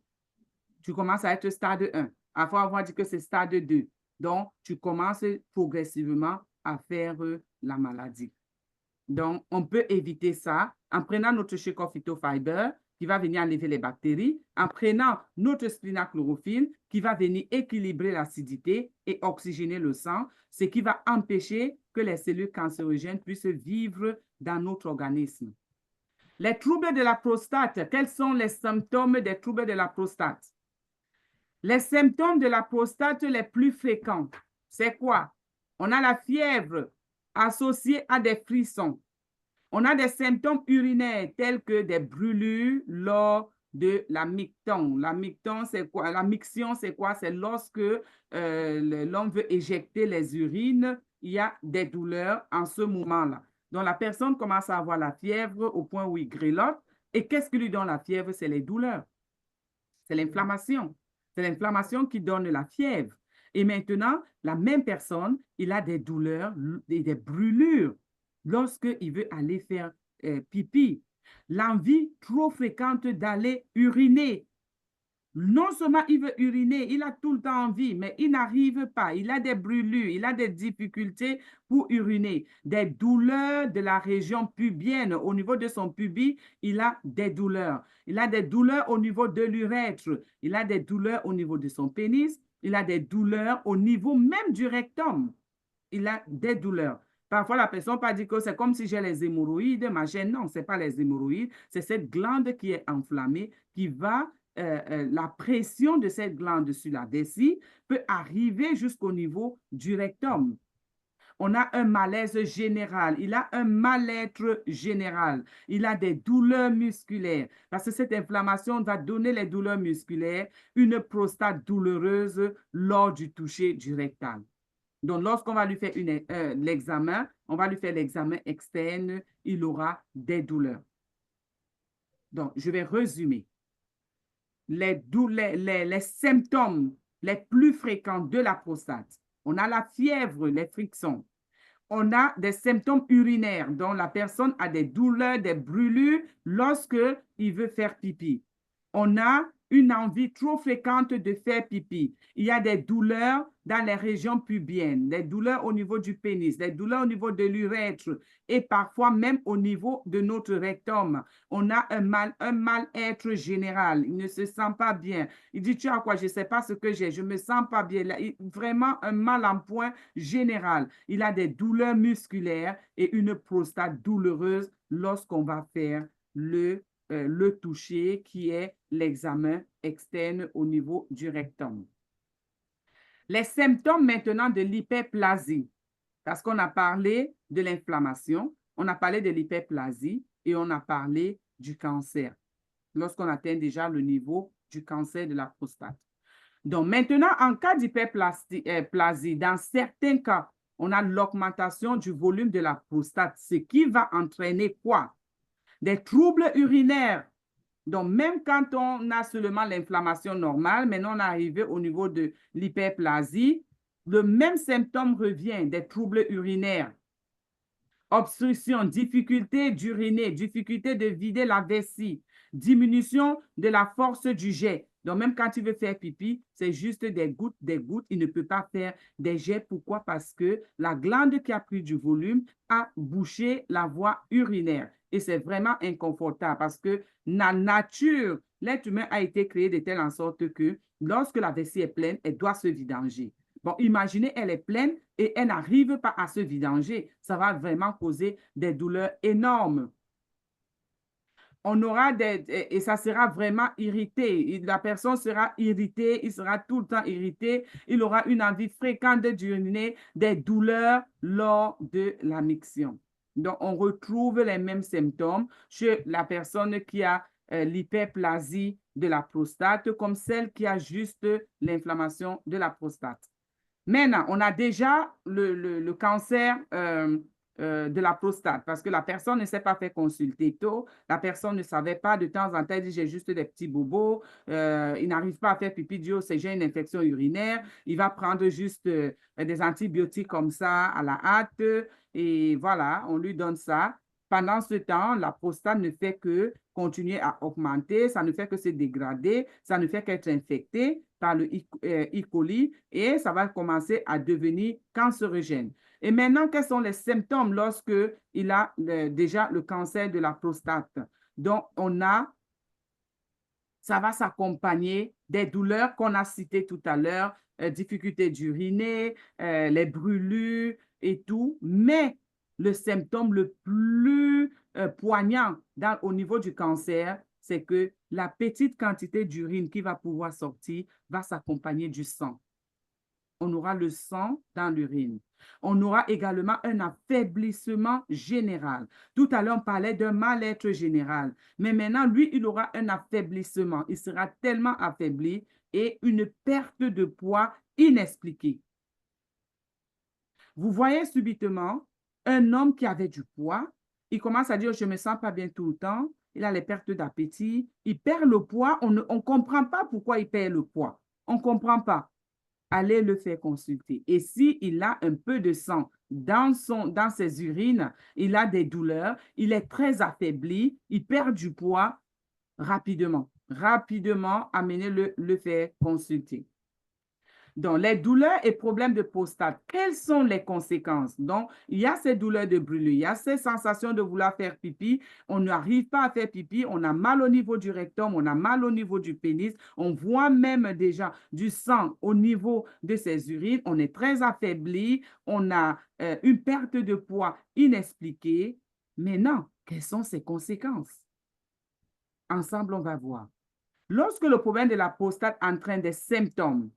Tu commences à être stade 1. Avant, on va dire que c'est stade 2. Donc, tu commences progressivement à faire la maladie. Donc, on peut éviter ça en prenant notre Shake-off Phytofarber qui va venir enlever les bactéries, en prenant notre splinachlorophylle qui va venir équilibrer l'acidité et oxygéner le sang, ce qui va empêcher que les cellules cancérogènes puissent vivre dans notre organisme. Les troubles de la prostate, quels sont les symptômes des troubles de la prostate? Les symptômes de la prostate les plus fréquents, c'est quoi? On a la fièvre associée à des frissons. On a des symptômes urinaires tels que des brûlures lors de la micton. La micton, c'est quoi? La miction, c'est quoi? C'est lorsque l'homme veut éjecter les urines, il y a des douleurs en ce moment-là. Donc, la personne commence à avoir la fièvre au point où il grelotte. Et qu'est-ce qui lui donne la fièvre? C'est les douleurs. C'est l'inflammation. C'est l'inflammation qui donne la fièvre. Et maintenant, la même personne, il a des douleurs et des brûlures lorsqu'il veut aller faire pipi. L'envie trop fréquente d'aller uriner. Non seulement il veut uriner, il a tout le temps envie, mais il n'arrive pas. Il a des brûlures, il a des difficultés pour uriner. Des douleurs de la région pubienne. Au niveau de son pubis, il a des douleurs. Il a des douleurs au niveau de l'urètre. Il a des douleurs au niveau de son pénis. Il a des douleurs au niveau même du rectum. Il a des douleurs. Parfois, la personne peut dire que c'est comme si j'ai les hémorroïdes, machin. Non, ce n'est pas les hémorroïdes. C'est cette glande qui est enflammée qui va la pression de cette glande sur la vessie peut arriver jusqu'au niveau du rectum. On a un malaise général, il a un mal-être général, il a des douleurs musculaires parce que cette inflammation va donner les douleurs musculaires, une prostate douloureuse lors du toucher du rectal. Donc, lorsqu'on va lui faire l'examen, on va lui faire l'examen externe, il aura des douleurs. Donc, je vais résumer. Les symptômes les plus fréquents de la prostate. On a la fièvre, les frictions. On a des symptômes urinaires, dont la personne a des douleurs, des brûlures lorsqu'il veut faire pipi. On a une envie trop fréquente de faire pipi. Il y a des douleurs dans les régions pubiennes, des douleurs au niveau du pénis, des douleurs au niveau de l'urètre et parfois même au niveau de notre rectum. On a un mal-être général. Il ne se sent pas bien. Il dit, tu as quoi? Je ne sais pas ce que j'ai. Je ne me sens pas bien. Vraiment un mal en point général. Il a des douleurs musculaires et une prostate douloureuse lorsqu'on va faire le toucher qui est l'examen externe au niveau du rectum. Les symptômes maintenant de l'hyperplasie, parce qu'on a parlé de l'inflammation, on a parlé de l'hyperplasie et on a parlé du cancer, lorsqu'on atteint déjà le niveau du cancer de la prostate. Donc maintenant, en cas d'hyperplasie, dans certains cas, on a l'augmentation du volume de la prostate, ce qui va entraîner quoi? Des troubles urinaires. Donc, même quand on a seulement l'inflammation normale, maintenant on est arrivé au niveau de l'hyperplasie, le même symptôme revient, des troubles urinaires. Obstruction, difficulté d'uriner, difficulté de vider la vessie, diminution de la force du jet. Donc, même quand il veut faire pipi, c'est juste des gouttes, il ne peut pas faire des jets. Pourquoi? Parce que la glande qui a pris du volume a bouché la voie urinaire. Et c'est vraiment inconfortable parce que la nature, l'être humain a été créé de telle en sorte que lorsque la vessie est pleine, elle doit se vidanger. Bon, imaginez, elle est pleine et elle n'arrive pas à se vidanger. Ça va vraiment causer des douleurs énormes. On aura et ça sera vraiment irrité. La personne sera irritée, il sera tout le temps irrité. Il aura une envie fréquente d'uriner, des douleurs lors de la miction. Donc, on retrouve les mêmes symptômes chez la personne qui a l'hyperplasie de la prostate comme celle qui a juste l'inflammation de la prostate. Maintenant, on a déjà le cancer de la prostate parce que la personne ne s'est pas fait consulter tôt. La personne ne savait pas de temps en temps, elle dit j'ai juste des petits bobos. Il n'arrive pas à faire pipi, dit c'est j'ai une infection urinaire. Il va prendre juste des antibiotiques comme ça à la hâte et voilà, on lui donne ça. Pendant ce temps, la prostate ne fait que continuer à augmenter, ça ne fait que se dégrader, ça ne fait qu'être infecté par le E. coli et ça va commencer à devenir cancérogène. Et maintenant, quels sont les symptômes lorsqu'il a déjà le cancer de la prostate? Donc, ça va s'accompagner des douleurs qu'on a citées tout à l'heure, difficulté d'uriner, les brûlures et tout, mais le symptôme le plus poignant au niveau du cancer, c'est que la petite quantité d'urine qui va pouvoir sortir va s'accompagner du sang. On aura le sang dans l'urine. On aura également un affaiblissement général. Tout à l'heure, on parlait d'un mal-être général. Mais maintenant, lui, il aura un affaiblissement. Il sera tellement affaibli et une perte de poids inexpliquée. Vous voyez subitement un homme qui avait du poids. Il commence à dire, je ne me sens pas bien tout le temps. Il a les pertes d'appétit. Il perd le poids. On ne comprend pas pourquoi il perd le poids. On ne comprend pas. Allez le faire consulter. Et s'il a un peu de sang dans ses urines, il a des douleurs, il est très affaibli, il perd du poids, rapidement, amenez-le le faire consulter. Donc, les douleurs et problèmes de prostate, quelles sont les conséquences? Donc, il y a ces douleurs de brûlure, il y a ces sensations de vouloir faire pipi, on n'arrive pas à faire pipi, on a mal au niveau du rectum, on a mal au niveau du pénis, on voit même déjà du sang au niveau de ses urines, on est très affaibli, on a une perte de poids inexpliquée. Maintenant, quelles sont ces conséquences? Ensemble, on va voir. Lorsque le problème de la prostate entraîne des symptômes,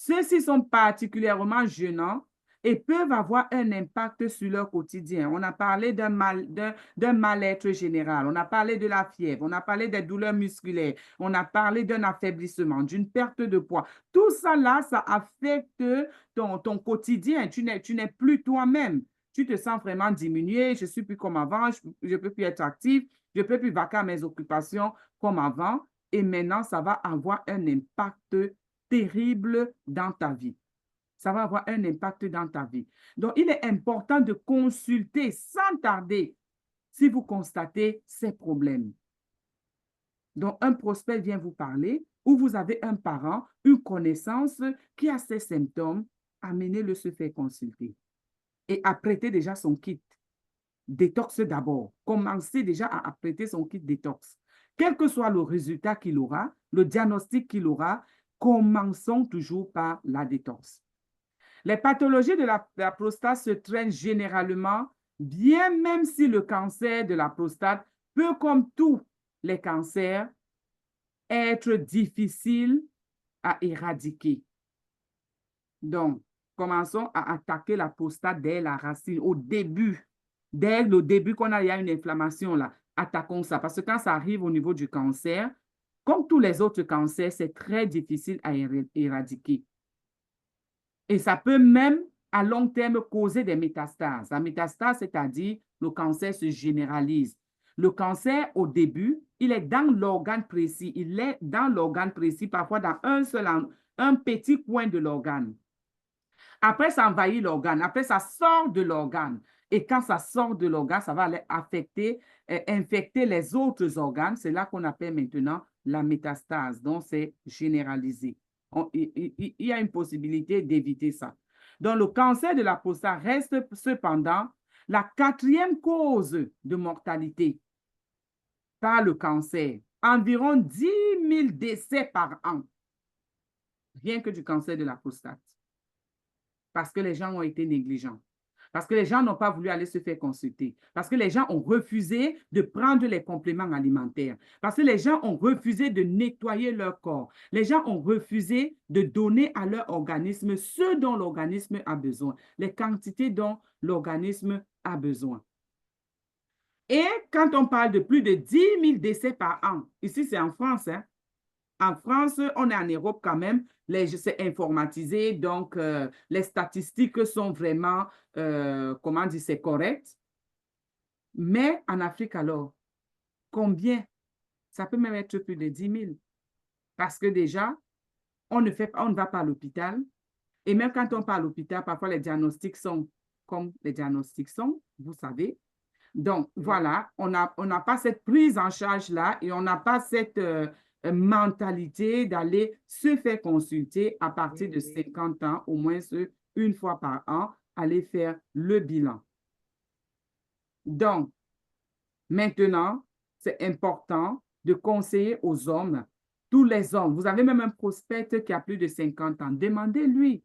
ceux-ci sont particulièrement gênants et peuvent avoir un impact sur leur quotidien. On a parlé d'un mal-être général, on a parlé de la fièvre, on a parlé des douleurs musculaires, on a parlé d'un affaiblissement, d'une perte de poids. Tout ça là, ça affecte ton quotidien. Tu n'es plus toi-même. Tu te sens vraiment diminué. Je ne suis plus comme avant, je ne peux plus être actif, je ne peux plus vaquer à mes occupations comme avant. Et maintenant, ça va avoir un impact terrible dans ta vie. Ça va avoir un impact dans ta vie. Donc, il est important de consulter sans tarder si vous constatez ces problèmes. Donc, un prospect vient vous parler ou vous avez un parent, une connaissance qui a ces symptômes, amenez-le se faire consulter. Et apprêtez déjà son kit. Détox d'abord. Commencez déjà à apprêter son kit détox. Quel que soit le résultat qu'il aura, le diagnostic qu'il aura, commençons toujours par la détox. Les pathologies de la prostate se traînent généralement, bien même si le cancer de la prostate peut, comme tous les cancers, être difficile à éradiquer. Donc, commençons à attaquer la prostate dès la racine, au début. Dès le début qu'on a, il y a une inflammation là, attaquons ça. Parce que quand ça arrive au niveau du cancer, comme tous les autres cancers, c'est très difficile à éradiquer. Et ça peut même, à long terme, causer des métastases. La métastase, c'est-à-dire le cancer se généralise. Le cancer, au début, il est dans l'organe précis. Il est dans l'organe précis, parfois dans un petit coin de l'organe. Après, ça envahit l'organe. Après, ça sort de l'organe. Et quand ça sort de l'organe, ça va aller infecter les autres organes. C'est là qu'on appelle maintenant la métastase. Donc, c'est généralisé. Il y a une possibilité d'éviter ça. Donc, le cancer de la prostate reste cependant la 4e cause de mortalité par le cancer. Environ 10 000 décès par an, rien que du cancer de la prostate. Parce que les gens ont été négligents. Parce que les gens n'ont pas voulu aller se faire consulter. Parce que les gens ont refusé de prendre les compléments alimentaires. Parce que les gens ont refusé de nettoyer leur corps. Les gens ont refusé de donner à leur organisme ce dont l'organisme a besoin, les quantités dont l'organisme a besoin. Et quand on parle de plus de 10 000 décès par an, ici c'est en France, hein? En France, on est en Europe quand même, c'est informatisé, donc les statistiques sont vraiment, comment dire, c'est correct. Mais en Afrique alors, combien? Ça peut même être plus de 10 000. Parce que déjà, on ne va pas à l'hôpital. Et même quand on va à l'hôpital, parfois les diagnostics sont comme les diagnostics sont, vous savez. Donc, voilà, on n'a pas cette prise en charge-là et on n'a pas cette mentalité d'aller se faire consulter à partir de 50 ans, au moins une fois par an, aller faire le bilan. Donc, maintenant, c'est important de conseiller aux hommes, tous les hommes. Vous avez même un prospect qui a plus de 50 ans. Demandez-lui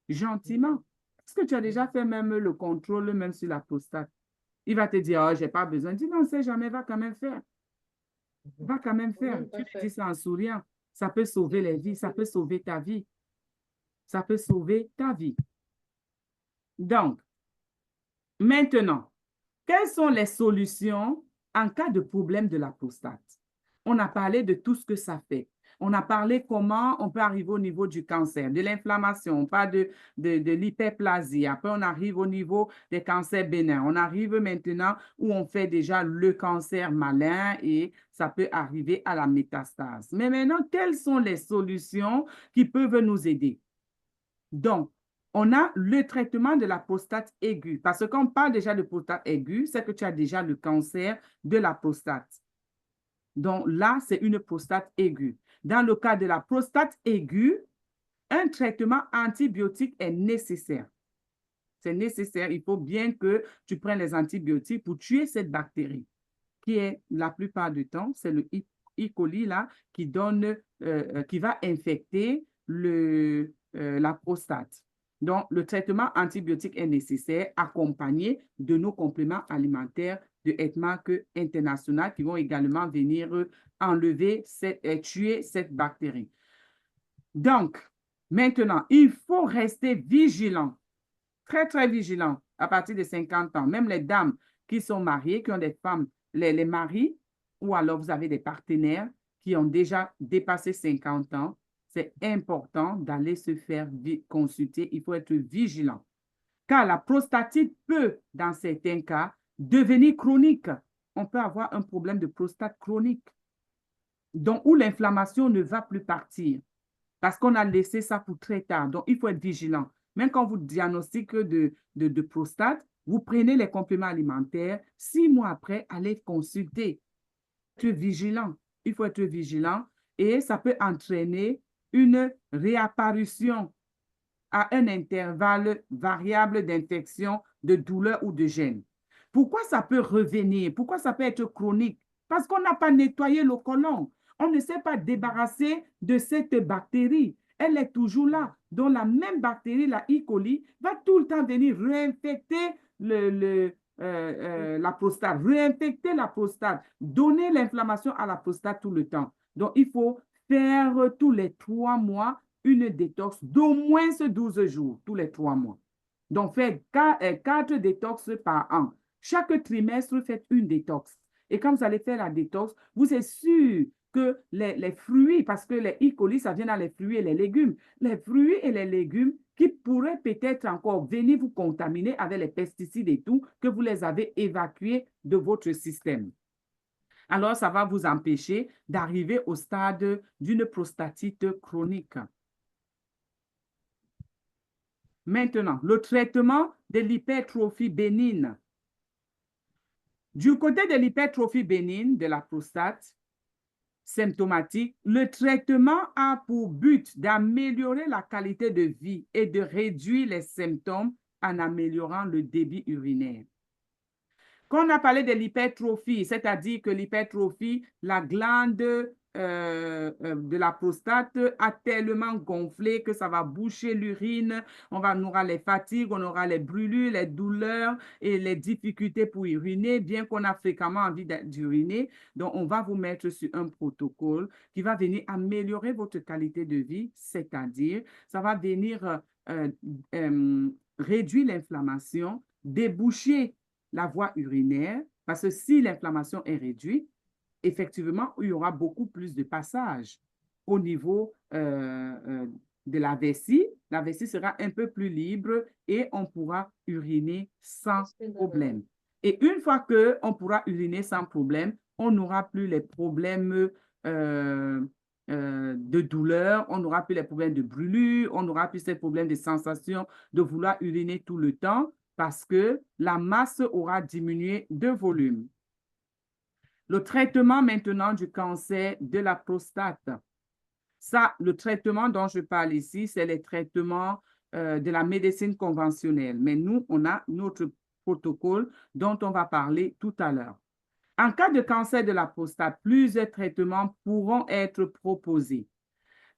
gentiment. Est-ce que tu as déjà fait même le contrôle, même sur la prostate? Il va te dire, oh, je n'ai pas besoin. Dis non, on ne sait jamais, va quand même faire. Va quand même faire. Tu lui dis ça en souriant. Ça peut sauver les vies, ça peut sauver ta vie. Ça peut sauver ta vie. Donc, maintenant, quelles sont les solutions en cas de problème de la prostate? On a parlé de tout ce que ça fait. On a parlé comment on peut arriver au niveau du cancer, de l'inflammation, on parle de l'hyperplasie. Après, on arrive au niveau des cancers bénins. On arrive maintenant où on fait déjà le cancer malin et ça peut arriver à la métastase. Mais maintenant, quelles sont les solutions qui peuvent nous aider? Donc, on a le traitement de la prostate aiguë. Parce que quand on parle déjà de prostate aiguë, c'est que tu as déjà le cancer de la prostate. Donc là, c'est une prostate aiguë. Dans le cas de la prostate aiguë, un traitement antibiotique est nécessaire. C'est nécessaire. Il faut bien que tu prennes les antibiotiques pour tuer cette bactérie, qui est la plupart du temps, c'est le E. coli là, qui va infecter la prostate. Donc, le traitement antibiotique est nécessaire, accompagné de nos compléments alimentaires de Headmark International qui vont également venir enlever, tuer cette bactérie. Donc, maintenant, il faut rester vigilant, très, très vigilant à partir de 50 ans. Même les dames qui sont mariées, qui ont des femmes, les maris, ou alors vous avez des partenaires qui ont déjà dépassé 50 ans, c'est important d'aller se faire consulter. Il faut être vigilant. Car la prostatite peut, dans certains cas, devenir chronique. On peut avoir un problème de prostate chronique, donc où l'inflammation ne va plus partir parce qu'on a laissé ça pour très tard. Donc, il faut être vigilant. Même quand vous diagnostiquez de prostate, vous prenez les compléments alimentaires. 6 mois après, allez consulter. Être vigilant. Il faut être vigilant et ça peut entraîner une réapparition à un intervalle variable d'infection, de douleur ou de gêne. Pourquoi ça peut revenir? Pourquoi ça peut être chronique? Parce qu'on n'a pas nettoyé le côlon. On ne s'est pas débarrassé de cette bactérie. Elle est toujours là. Donc, la même bactérie, la E. coli, va tout le temps venir réinfecter la prostate, réinfecter la prostate, donner l'inflammation à la prostate tout le temps. Donc, il faut faire tous les 3 mois une détox d'au moins 12 jours, tous les 3 mois. Donc, faites 4 détox par an. Chaque trimestre, faites une détox. Et quand vous allez faire la détox, vous êtes sûr que les fruits, parce que les E. coli, ça vient dans les fruits et les légumes. Les fruits et les légumes qui pourraient peut-être encore venir vous contaminer avec les pesticides et tout, que vous les avez évacués de votre système. Alors, ça va vous empêcher d'arriver au stade d'une prostatite chronique. Maintenant, le traitement de l'hypertrophie bénigne. Du côté de l'hypertrophie bénigne de la prostate symptomatique, le traitement a pour but d'améliorer la qualité de vie et de réduire les symptômes en améliorant le débit urinaire. Quand on a parlé de l'hypertrophie, c'est-à-dire que l'hypertrophie, la glande de la prostate a tellement gonflé que ça va boucher l'urine, on aura les fatigues, on aura les brûlures, les douleurs et les difficultés pour uriner, bien qu'on a fréquemment envie d'uriner. Donc, on va vous mettre sur un protocole qui va venir améliorer votre qualité de vie, c'est-à-dire, ça va venir réduire l'inflammation, déboucher la voie urinaire, parce que si l'inflammation est réduite, effectivement, il y aura beaucoup plus de passages au niveau de la vessie. La vessie sera un peu plus libre et on pourra uriner sans problème. Et une fois qu'on pourra uriner sans problème, on n'aura plus les problèmes de douleur, on n'aura plus les problèmes de brûlure, on n'aura plus ces problèmes de sensation de vouloir uriner tout le temps parce que la masse aura diminué de volume. Le traitement maintenant du cancer de la prostate. Ça, le traitement dont je parle ici, c'est les traitements de la médecine conventionnelle. Mais nous, on a notre protocole dont on va parler tout à l'heure. En cas de cancer de la prostate, plusieurs traitements pourront être proposés.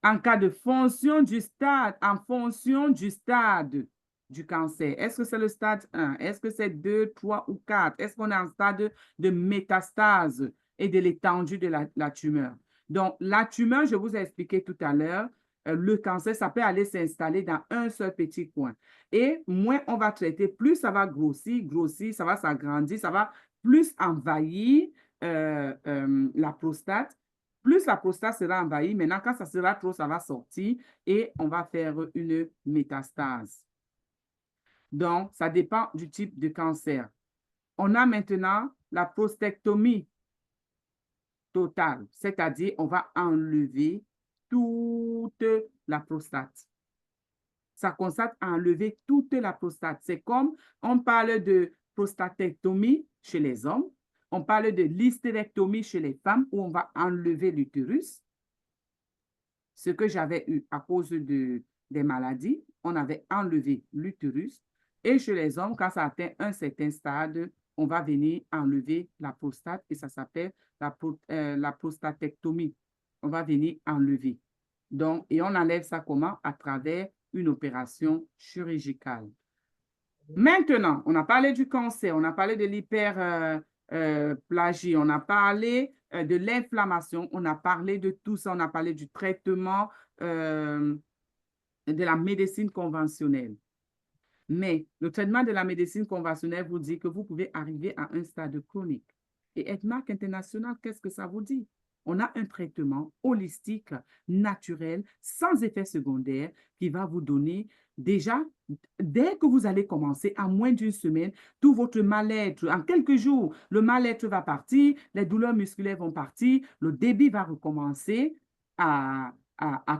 En cas de fonction du stade, en fonction du stade du cancer, est-ce que c'est le stade 1? Est-ce que c'est 2, 3 ou 4? Est-ce qu'on est en stade de métastase et de l'étendue de la tumeur? Donc, la tumeur, je vous ai expliqué tout à l'heure, le cancer, ça peut aller s'installer dans un seul petit coin. Et moins on va traiter, plus ça va grossir, ça va s'agrandir, ça va plus envahir la prostate. Plus la prostate sera envahie, maintenant quand ça sera trop, ça va sortir et on va faire une métastase. Donc, ça dépend du type de cancer. On a maintenant la prostatectomie totale, c'est-à-dire on va enlever toute la prostate. Ça constate à enlever toute la prostate. C'est comme on parle de prostatectomie chez les hommes, on parle de l'hystérectomie chez les femmes où on va enlever l'utérus. Ce que j'avais eu à cause des maladies, on avait enlevé l'utérus. Et chez les hommes, quand ça atteint un certain stade, on va venir enlever la prostate et ça s'appelle la prostatectomie. On va venir enlever. Donc, et on enlève ça comment? À travers une opération chirurgicale. Maintenant, on a parlé du cancer, on a parlé de l'hyperplagie, on a parlé de l'inflammation, on a parlé de tout ça, on a parlé du traitement de la médecine conventionnelle. Mais le traitement de la médecine conventionnelle vous dit que vous pouvez arriver à un stade chronique. Et EDMAC International, qu'est-ce que ça vous dit? On a un traitement holistique, naturel, sans effet secondaire, qui va vous donner déjà, dès que vous allez commencer, en moins d'une semaine, tout votre mal-être, en quelques jours, le mal-être va partir, les douleurs musculaires vont partir, le débit va recommencer à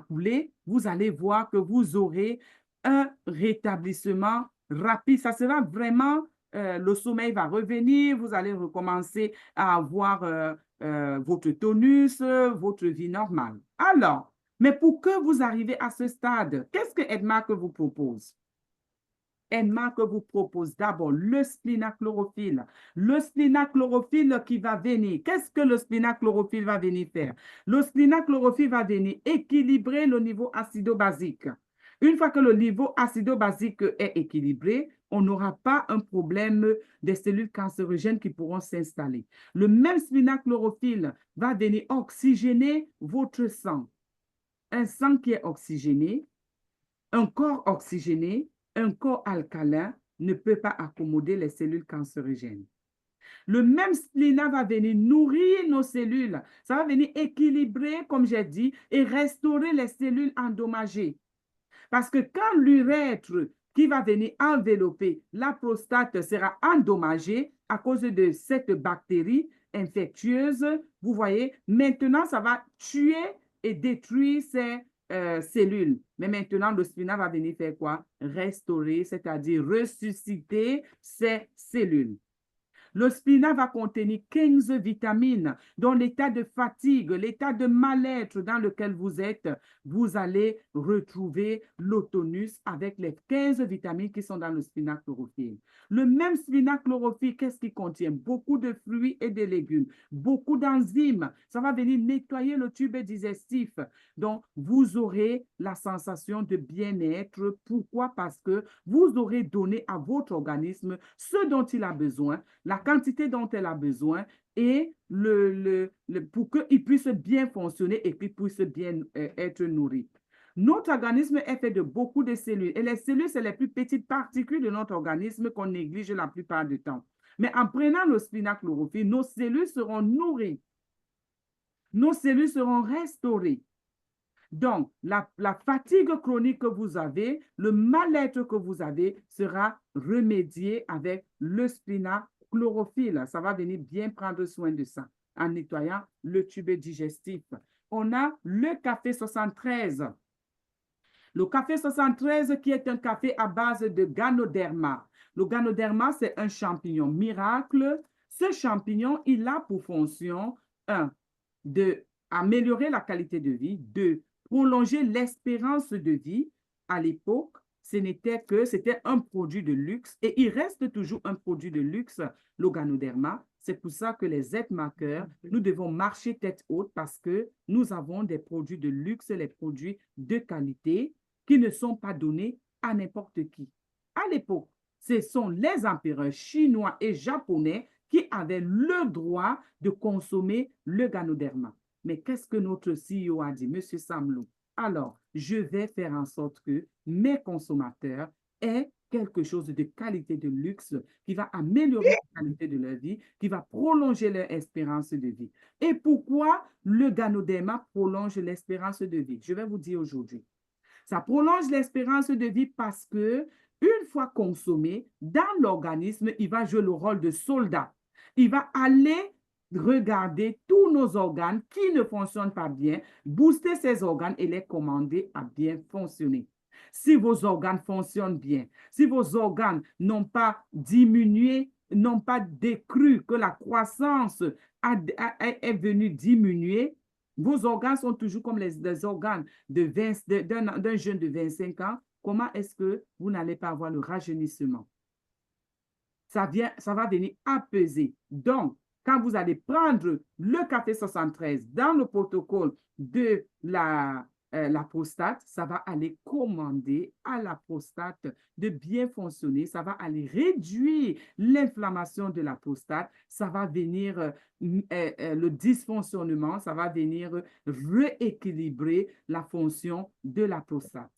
couler. Vous allez voir que vous aurez un rétablissement rapide. Ça sera vraiment, le sommeil va revenir, vous allez recommencer à avoir votre tonus, votre vie normale. Alors, mais pour que vous arrivez à ce stade, qu'est-ce que EDMAC vous propose? EDMAC vous propose d'abord le splinachlorophylle. Le splinachlorophylle qui va venir. Qu'est-ce que le splinachlorophylle va venir faire? Le splinachlorophylle va venir équilibrer le niveau acido-basique. Une fois que le niveau acido-basique est équilibré, on n'aura pas un problème des cellules cancérigènes qui pourront s'installer. Le même splinachlorophylle va venir oxygéner votre sang. Un sang qui est oxygéné, un corps oxygéné, un corps alcalin ne peut pas accommoder les cellules cancérigènes. Le même spléna va venir nourrir nos cellules. Ça va venir équilibrer, comme j'ai dit, et restaurer les cellules endommagées. Parce que quand l'urètre qui va venir envelopper la prostate sera endommagé à cause de cette bactérie infectieuse, vous voyez, maintenant, ça va tuer et détruire ces cellules. Mais maintenant, le spléna va venir faire quoi? Restaurer, c'est-à-dire ressusciter ces cellules. Le spléna va contenir 15 vitamines, dont l'état de fatigue, l'état de mal-être dans lequel vous êtes, vous allez retrouver l'autonus avec les 15 vitamines qui sont dans le splinachlorophylle. Le même splinachlorophylle, qu'est-ce qu'il contient? Beaucoup de fruits et de légumes, beaucoup d'enzymes. Ça va venir nettoyer le tube digestif. Donc, vous aurez la sensation de bien-être. Pourquoi? Parce que vous aurez donné à votre organisme ce dont il a besoin, la quantité dont elle a besoin et pour qu'il puisse bien fonctionner et qu'il puisse bien être nourri. Notre organisme est fait de beaucoup de cellules et les cellules, c'est les plus petites particules de notre organisme qu'on néglige la plupart du temps. Mais en prenant le splinachlorophylle, nos cellules seront nourries. Nos cellules seront restaurées. Donc, la fatigue chronique que vous avez, le mal-être que vous avez sera remédié avec le splinachlorophylle. Ça va venir bien prendre soin de ça en nettoyant le tube digestif. On a le café 73. Le café 73 qui est un café à base de Ganoderma. Le Ganoderma, c'est un champignon miracle. Ce champignon, il a pour fonction, 1, d'améliorer la qualité de vie, 2, prolonger l'espérance de vie. À l'époque, c'était un produit de luxe et il reste toujours un produit de luxe, le Ganoderma. C'est pour ça que les EDMACers, nous devons marcher tête haute parce que nous avons des produits de luxe, les produits de qualité qui ne sont pas donnés à n'importe qui. À l'époque, ce sont les empereurs chinois et japonais qui avaient le droit de consommer le Ganoderma. Mais qu'est-ce que notre CEO a dit, M. Samlou? alors je vais faire en sorte que mes consommateurs aient quelque chose de qualité de luxe qui va améliorer la qualité de leur vie, qui va prolonger leur espérance de vie. Et pourquoi le Ganoderma prolonge l'espérance de vie? Je vais vous dire aujourd'hui. Ça prolonge l'espérance de vie parce que une fois consommé dans l'organisme, il va jouer le rôle de soldat. Il va aller regarder tous nos organes qui ne fonctionnent pas bien, booster ces organes et les commander à bien fonctionner. Si vos organes fonctionnent bien, si vos organes n'ont pas diminué, n'ont pas décru, que la croissance est venue diminuer, vos organes sont toujours comme les organes d'un jeune de 25 ans. Comment est-ce que vous n'allez pas avoir le rajeunissement? Ça va venir apaiser. Donc, quand vous allez prendre le café 73 dans le protocole de la prostate, ça va aller commander à la prostate de bien fonctionner, ça va aller réduire l'inflammation de la prostate, ça va venir le dysfonctionnement, ça va venir rééquilibrer la fonction de la prostate.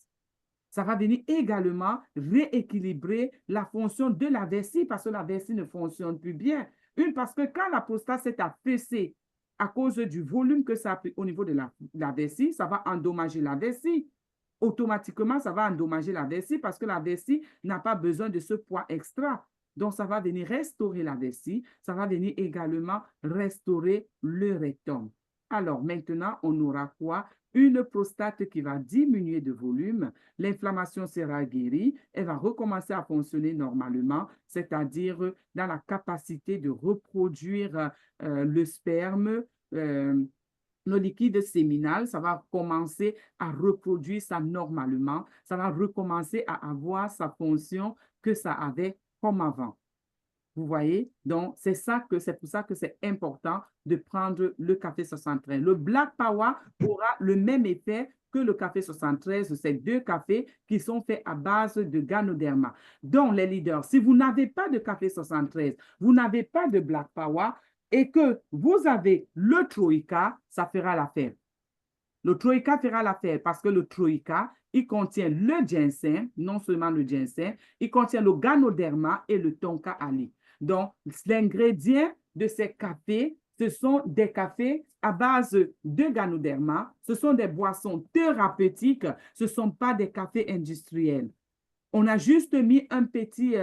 Ça va venir également rééquilibrer la fonction de la vessie parce que la vessie ne fonctionne plus bien. Parce que quand la prostate s'est affaissée à cause du volume que ça a au niveau de la vessie, ça va endommager la vessie. Automatiquement, ça va endommager la vessie parce que la vessie n'a pas besoin de ce poids extra. Donc, ça va venir restaurer la vessie. Ça va venir également restaurer le rectum. Alors, maintenant, on aura quoi? Une prostate qui va diminuer de volume, l'inflammation sera guérie, elle va recommencer à fonctionner normalement, c'est-à-dire dans la capacité de reproduire le sperme, le liquide séminal, ça va commencer à reproduire ça normalement, ça va recommencer à avoir sa fonction que ça avait comme avant. Vous voyez? Donc, c'est pour ça que c'est important de prendre le café 73. Le Black Power aura le même effet que le café 73, ces deux cafés qui sont faits à base de Ganoderma. Donc, les leaders, si vous n'avez pas de café 73, vous n'avez pas de Black Power et que vous avez le Troïka, ça fera l'affaire. Le Troïka fera l'affaire parce que le Troïka, il contient le ginseng, non seulement le ginseng, il contient le Ganoderma et le Tonka Ali. Donc, l'ingrédient de ces cafés, ce sont des cafés à base de Ganoderma, ce sont des boissons thérapeutiques, ce ne sont pas des cafés industriels. On a juste mis un petit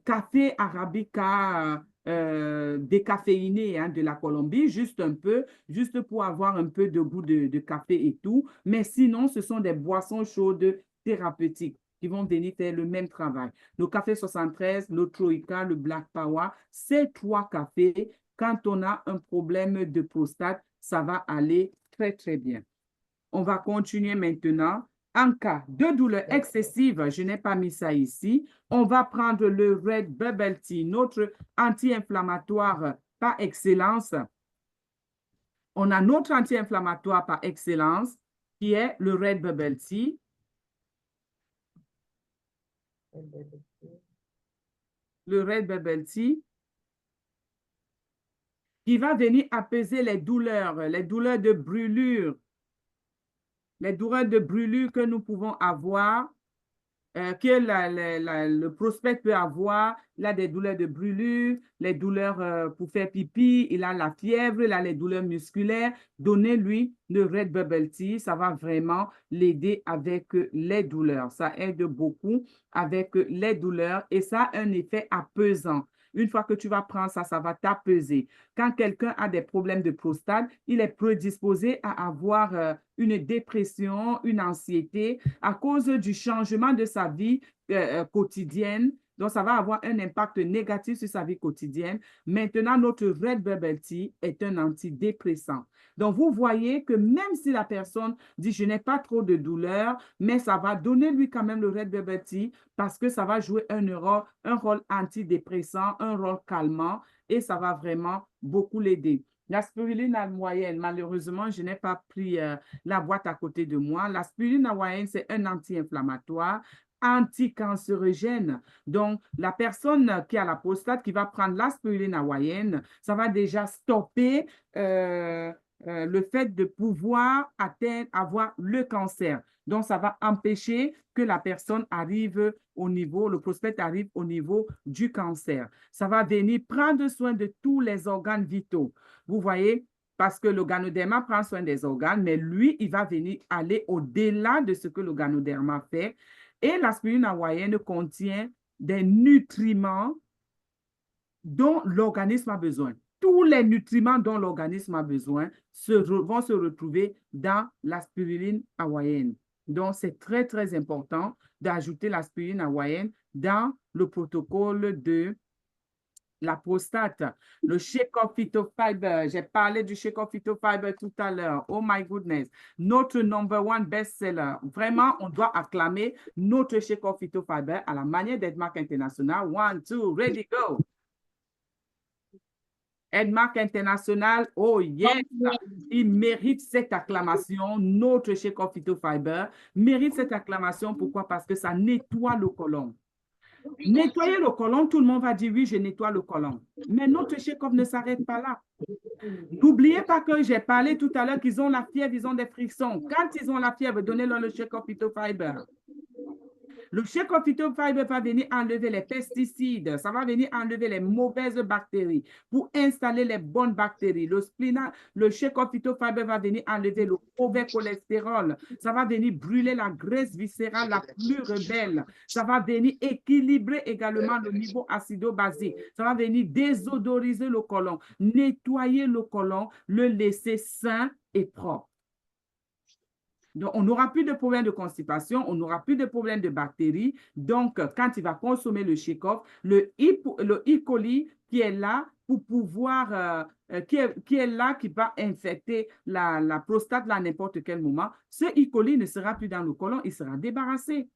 café arabica décaféiné de la Colombie, juste un peu, juste pour avoir un peu de goût de café et tout. Mais sinon, ce sont des boissons chaudes thérapeutiques qui vont venir faire le même travail. Le café 73, le Troïka, le Black Power, ces trois cafés, quand on a un problème de prostate, ça va aller très, très bien. On va continuer maintenant. En cas de douleur excessive, je n'ai pas mis ça ici, on va prendre le Red Bubble Tea, notre anti-inflammatoire par excellence. On a notre anti-inflammatoire par excellence qui est le Red Bubble Tea. Le Red Bubble Tea qui va venir apaiser les douleurs de brûlure. Les douleurs de brûlure que nous pouvons avoir, que le prospect peut avoir, il a des douleurs de brûlure, les douleurs pour faire pipi, il a la fièvre, il a les douleurs musculaires. Donnez-lui le Red Bubble Tea, ça va vraiment l'aider avec les douleurs. Ça aide beaucoup avec les douleurs et ça a un effet apaisant. Une fois que tu vas prendre ça, ça va t'apaiser. Quand quelqu'un a des problèmes de prostate, il est prédisposé à avoir une dépression, une anxiété à cause du changement de sa vie quotidienne. Donc, ça va avoir un impact négatif sur sa vie quotidienne. Maintenant, notre Red Bubble Tea est un antidépressant. Donc, vous voyez que même si la personne dit « je n'ai pas trop de douleur », mais ça va donner lui quand même le Red Bubble Tea parce que ça va jouer un rôle antidépressant, un rôle calmant et ça va vraiment beaucoup l'aider. La spiruline hawaïenne, malheureusement, je n'ai pas pris la boîte à côté de moi. La spiruline hawaïenne, c'est un anti-inflammatoire, anticancérogène. Donc, la personne qui a la prostate qui va prendre la spiruline hawaïenne, ça va déjà stopper le fait de pouvoir avoir le cancer. Donc, ça va empêcher que la personne arrive au niveau, le prospect arrive au niveau du cancer. Ça va venir prendre soin de tous les organes vitaux. Vous voyez, parce que le ganoderma prend soin des organes, mais lui, il va venir aller au-delà de ce que le ganoderma fait. Et l'aspirine hawaïenne contient des nutriments dont l'organisme a besoin. Tous les nutriments dont l'organisme a besoin vont se retrouver dans l'aspirine hawaïenne. Donc, c'est très, très important d'ajouter l'aspirine hawaïenne dans le protocole de la prostate. Le Shake-Off Phytofiber, j'ai parlé du Shake-Off Phytofiber tout à l'heure. Oh my goodness. Notre number one best-seller. Vraiment, on doit acclamer notre Shake-Off Phytofiber à la manière d'Edmark International. 1, 2, ready, go! Edmark International, oh yes, il mérite cette acclamation. Notre Shake-Off Phytofiber mérite cette acclamation. Pourquoi? Parce que ça nettoie le côlon. Nettoyer le côlon, tout le monde va dire oui, je nettoie le côlon. Mais notre Shake-Off ne s'arrête pas là. N'oubliez pas que j'ai parlé tout à l'heure qu'ils ont la fièvre, ils ont des frictions. Quand ils ont la fièvre, donnez-leur le Shake-Off Phytofiber. Le Shake-Off Phytofiber va venir enlever les pesticides, ça va venir enlever les mauvaises bactéries pour installer les bonnes bactéries. Le Shake-Off Phytofiber va venir enlever le mauvais cholestérol, ça va venir brûler la graisse viscérale la plus rebelle, ça va venir équilibrer également le niveau acido-basique, ça va venir désodoriser le côlon, nettoyer le côlon, le laisser sain et propre. Donc, on n'aura plus de problème de constipation, on n'aura plus de problème de bactéries. Donc, quand il va consommer le Shake-Off, le E. coli qui est là pour pouvoir, qui est là, qui va infecter la prostate à n'importe quel moment, ce E. coli ne sera plus dans le côlon, il sera débarrassé.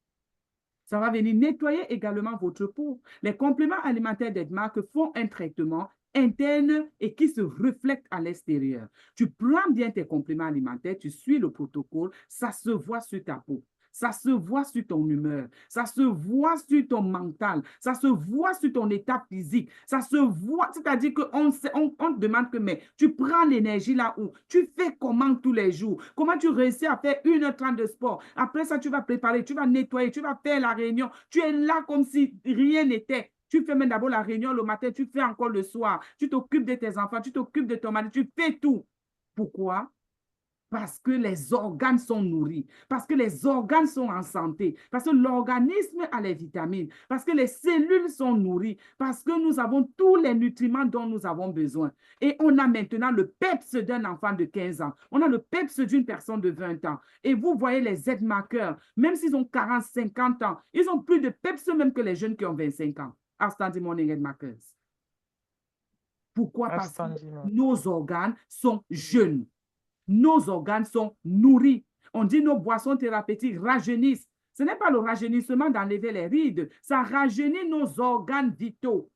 Ça va venir nettoyer également votre peau. Les compléments alimentaires d'Edmark font un traitement interne et qui se reflète à l'extérieur. Tu prends bien tes compléments alimentaires, tu suis le protocole, ça se voit sur ta peau. Ça se voit sur ton humeur, ça se voit sur ton mental, ça se voit sur ton état physique, ça se voit, c'est-à-dire qu'on te demande que, mais tu prends l'énergie là où, tu fais comment tous les jours, comment tu réussis à faire 1h30 de sport, après ça tu vas préparer, tu vas nettoyer, tu vas faire la réunion, tu es là comme si rien n'était. Tu fais même d'abord la réunion le matin, tu fais encore le soir, tu t'occupes de tes enfants, tu t'occupes de ton mari, tu fais tout. Pourquoi? Parce que les organes sont nourris, parce que les organes sont en santé, parce que l'organisme a les vitamines, parce que les cellules sont nourries, parce que nous avons tous les nutriments dont nous avons besoin. Et on a maintenant le PEPS d'un enfant de 15 ans, on a le PEPS d'une personne de 20 ans. Et vous voyez les Z-marqueurs, même s'ils ont 40, 50 ans, ils ont plus de PEPS même que les jeunes qui ont 25 ans. Outstanding morning Z-markers. Pourquoi? Parce que nos organes sont jeunes. Nos organes sont nourris. On dit nos boissons thérapeutiques rajeunissent. Ce n'est pas le rajeunissement d'enlever les rides. Ça rajeunit nos organes vitaux.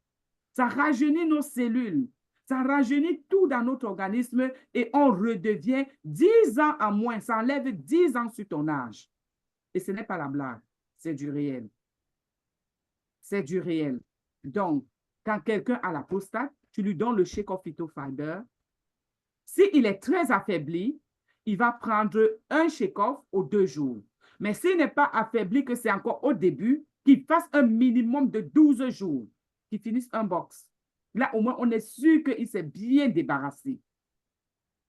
Ça rajeunit nos cellules. Ça rajeunit tout dans notre organisme et on redevient 10 ans à moins. Ça enlève 10 ans sur ton âge. Et ce n'est pas la blague. C'est du réel. C'est du réel. Donc, quand quelqu'un a la prostate, tu lui donnes le Shake-Off Phytofiber. S'il est très affaibli, il va prendre un Shake-Off aux 2 jours. Mais s'il n'est pas affaibli, que c'est encore au début, qu'il fasse un minimum de 12 jours, qu'il finisse un box. Là, au moins, on est sûr qu'il s'est bien débarrassé.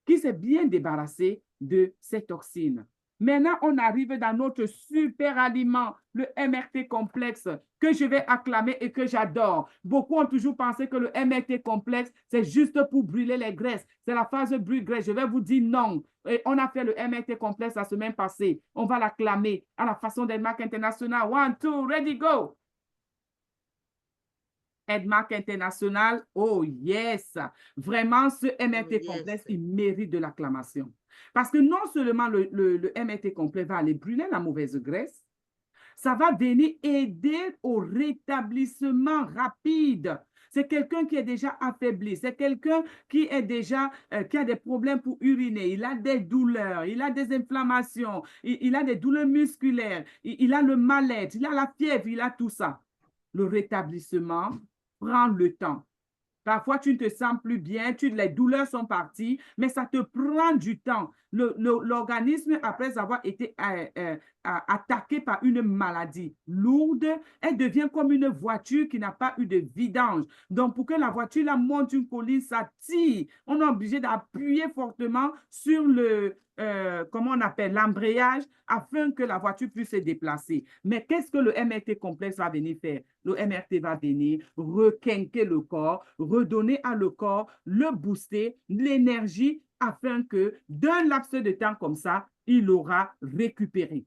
Qu'il s'est bien débarrassé de ces toxines. Maintenant, on arrive dans notre super aliment, le MRT complexe, que je vais acclamer et que j'adore. Beaucoup ont toujours pensé que le MRT complexe, c'est juste pour brûler les graisses. C'est la phase brûle-graisse. Je vais vous dire non. Et on a fait le MRT complexe la semaine passée. On va l'acclamer à la façon d'Edmark International. 1, 2, ready, go! Edmark International, oh yes! Vraiment, ce MRT complexe, il mérite de l'acclamation. Parce que non seulement le MRT complet va aller brûler la mauvaise graisse, ça va venir aider au rétablissement rapide. C'est quelqu'un qui est déjà affaibli, c'est quelqu'un qui est déjà, qui a des problèmes pour uriner, il a des douleurs, il a des inflammations, il a des douleurs musculaires, il a le mal-être, il a la fièvre, il a tout ça. Le rétablissement prend le temps. Parfois, tu ne te sens plus bien, les douleurs sont parties, mais ça te prend du temps. L'organisme, après avoir été attaqué par une maladie lourde, elle devient comme une voiture qui n'a pas eu de vidange. Donc, pour que la voiture la monte une colline, ça tire. On est obligé d'appuyer fortement sur comment on appelle, l'embrayage afin que la voiture puisse se déplacer. Mais qu'est-ce que le MRT complexe va venir faire? Le MRT va venir requinquer le corps, redonner à le corps, le booster, l'énergie afin que d'un laps de temps comme ça, il aura récupéré.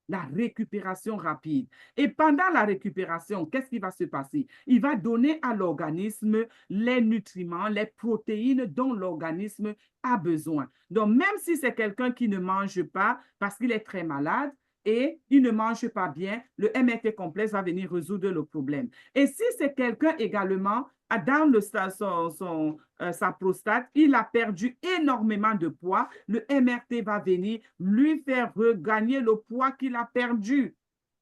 La récupération rapide. Et pendant la récupération, qu'est-ce qui va se passer? Il va donner à l'organisme les nutriments, les protéines dont l'organisme a besoin. Donc, même si c'est quelqu'un qui ne mange pas parce qu'il est très malade et il ne mange pas bien, le MRT complexe va venir résoudre le problème. Et si c'est quelqu'un également dans sa prostate, il a perdu énormément de poids, le MRT va venir lui faire regagner le poids qu'il a perdu.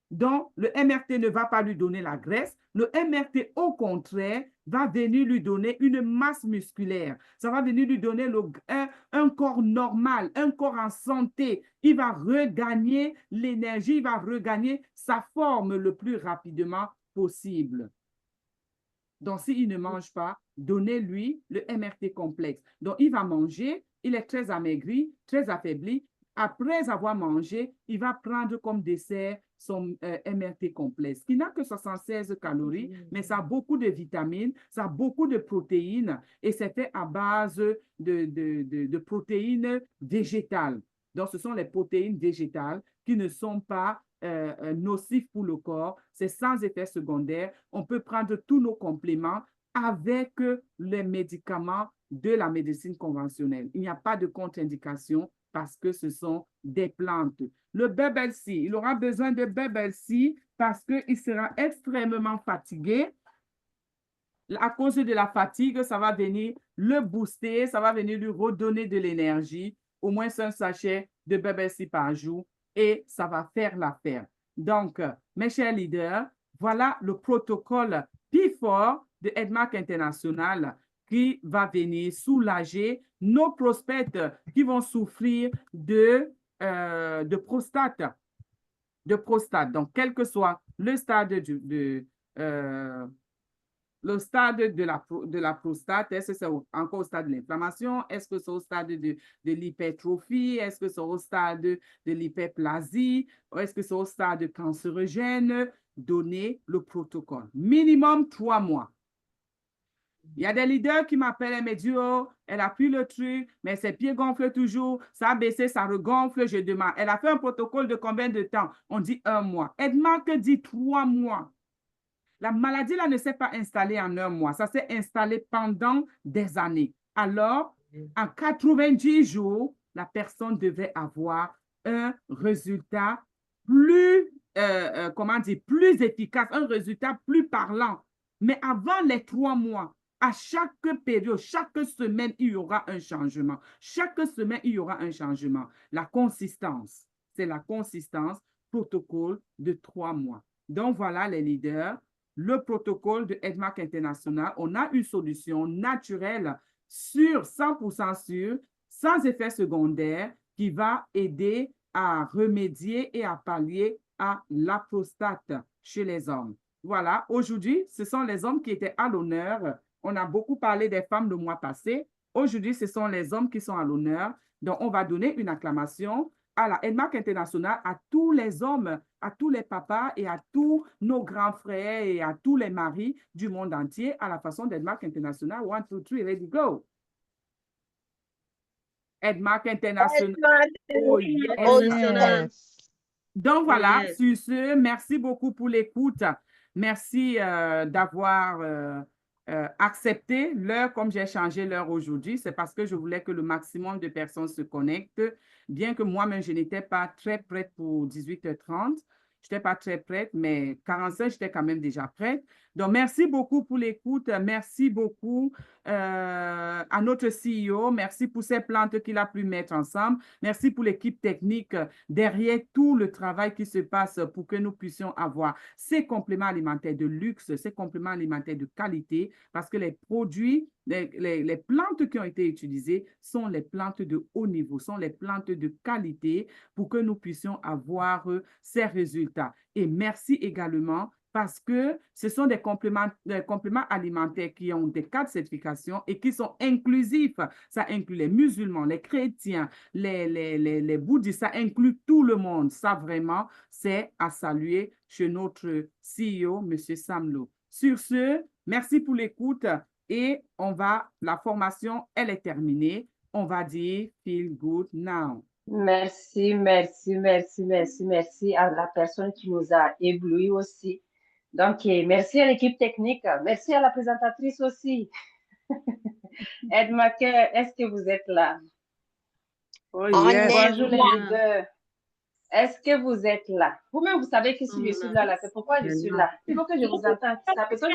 Donc, le MRT ne va pas lui donner la graisse. Le MRT, au contraire, va venir lui donner une masse musculaire. Ça va venir lui donner un corps normal, un corps en santé. Il va regagner l'énergie, il va regagner sa forme le plus rapidement possible. Donc, s'il ne mange pas, donnez-lui le MRT complexe. Donc, il va manger, il est très amaigri, très affaibli. Après avoir mangé, il va prendre comme dessert son MRT complexe, qui n'a que 76 calories, mais ça a beaucoup de vitamines, ça a beaucoup de protéines et c'est fait à base de protéines végétales. Donc, ce sont les protéines végétales qui ne sont pas nocifs pour le corps, c'est sans effet secondaire. On peut prendre tous nos compléments avec les médicaments de la médecine conventionnelle. Il n'y a pas de contre-indication parce que ce sont des plantes. Le Bubble Sea, il aura besoin de Bubble Sea parce qu'il sera extrêmement fatigué. À cause de la fatigue, ça va venir le booster, ça va venir lui redonner de l'énergie, au moins un sachet de Bubble Sea par jour, et ça va faire l'affaire. Donc, mes chers leaders, voilà le protocole P4 de Edmark International qui va venir soulager nos prospects qui vont souffrir de prostate. Donc, quel que soit le stade le stade de la prostate, est-ce que c'est encore au stade de l'inflammation? Est-ce que c'est au stade de l'hypertrophie? Est-ce que c'est au stade de l'hyperplasie? Est-ce que c'est au stade cancérogène? Donnez le protocole. Minimum 3 mois. Il y a des leaders qui m'appellent et me disent, oh, elle a pris le truc, mais ses pieds gonflent toujours, ça a baissé, ça regonfle, je demande. Elle a fait un protocole de combien de temps? On dit 1 mois. Edmark dit 3 mois. La maladie là ne s'est pas installée en 1 mois, ça s'est installé pendant des années. Alors, en 90 jours, la personne devait avoir un résultat plus, plus efficace, un résultat plus parlant. Mais avant les 3 mois, à chaque période, chaque semaine, il y aura un changement. Chaque semaine, il y aura un changement. La consistance, c'est la consistance, protocole de 3 mois. Donc, voilà les leaders. Le protocole de Edmark International, on a une solution naturelle sur 100% sûre, sans effet secondaire, qui va aider à remédier et à pallier à la prostate chez les hommes. Voilà, aujourd'hui, ce sont les hommes qui étaient à l'honneur. On a beaucoup parlé des femmes le mois passé. Aujourd'hui, ce sont les hommes qui sont à l'honneur. Donc, on va donner une acclamation à la Edmark International, à tous les hommes, à tous les papas et à tous nos grands frères et à tous les maris du monde entier à la façon d'Edmark International. 1, 2, 3, ready, go! Edmark International.
Oh, yes.
Donc voilà, sur ce, merci beaucoup pour l'écoute. Merci d'avoir accepté l'heure comme j'ai changé l'heure aujourd'hui. C'est parce que je voulais que le maximum de personnes se connectent, bien que moi-même, je n'étais pas très prête pour 18h30. Je n'étais pas très prête, mais 45, j'étais quand même déjà prête. Donc, merci beaucoup pour l'écoute. Merci beaucoup à notre CEO. Merci pour ces plantes qu'il a pu mettre ensemble. Merci pour l'équipe technique derrière tout le travail qui se passe pour que nous puissions avoir ces compléments alimentaires de luxe, ces compléments alimentaires de qualité, parce que les produits, les plantes qui ont été utilisées sont les plantes de haut niveau, sont les plantes de qualité pour que nous puissions avoir ces résultats. Et merci également parce que ce sont des compléments alimentaires qui ont des 4 certifications et qui sont inclusifs. Ça inclut les musulmans, les chrétiens, les bouddhistes, ça inclut tout le monde. Ça, vraiment, c'est à saluer chez notre CEO, M. Sam Low. Sur ce, merci pour l'écoute et la formation, elle est terminée. On va dire Feel Good Now.
Merci à la personne qui nous a éblouis aussi. Donc, merci à l'équipe technique. Merci à la présentatrice aussi. Edma, est-ce que vous êtes là?
Oh, yes.
Bonjour les leaders. Est-ce que vous êtes là? Vous-même, vous savez que si je suis là, c'est pourquoi je suis là. Il faut que je vous entende. La personne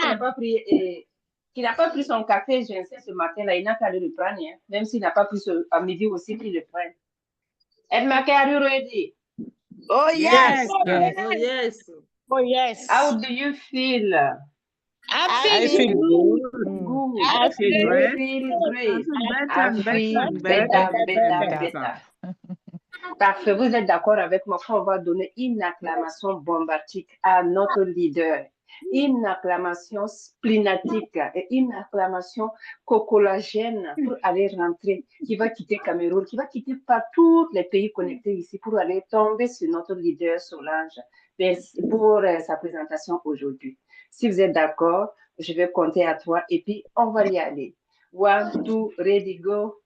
qui n'a pas pris son café, je sais, ce matin-là, il n'a qu'à le prendre, hein. Même s'il n'a pas pris à midi aussi, qu'il le prenne. Edma, are you ready?
Oh, yes.
Oh, yes.
Oh, yes.
How do you feel?
I feel good.
Good.
I feel
great.
Feel great.
Better,
Better. Parfait, vous êtes d'accord avec moi? On va donner une acclamation bombardique à notre leader, une acclamation splénatique et une acclamation cocolagène pour aller rentrer, qui va quitter Cameroun, qui va quitter par tous les pays connectés ici pour aller tomber sur notre leader Solange pour sa présentation aujourd'hui. Si vous êtes d'accord, je vais compter à 3 et puis on va y aller. 1, 2, ready, go.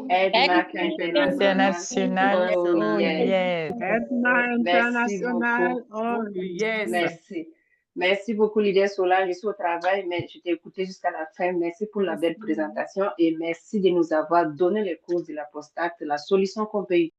Edma International.
Oh, yes.
Edma International. Oh, yes.
Merci. Merci beaucoup, leader Solange. Je suis au travail, mais je t'ai écouté jusqu'à la fin. Merci pour la belle présentation et merci de nous avoir donné les causes de la prostate, la solution qu'on peut utiliser.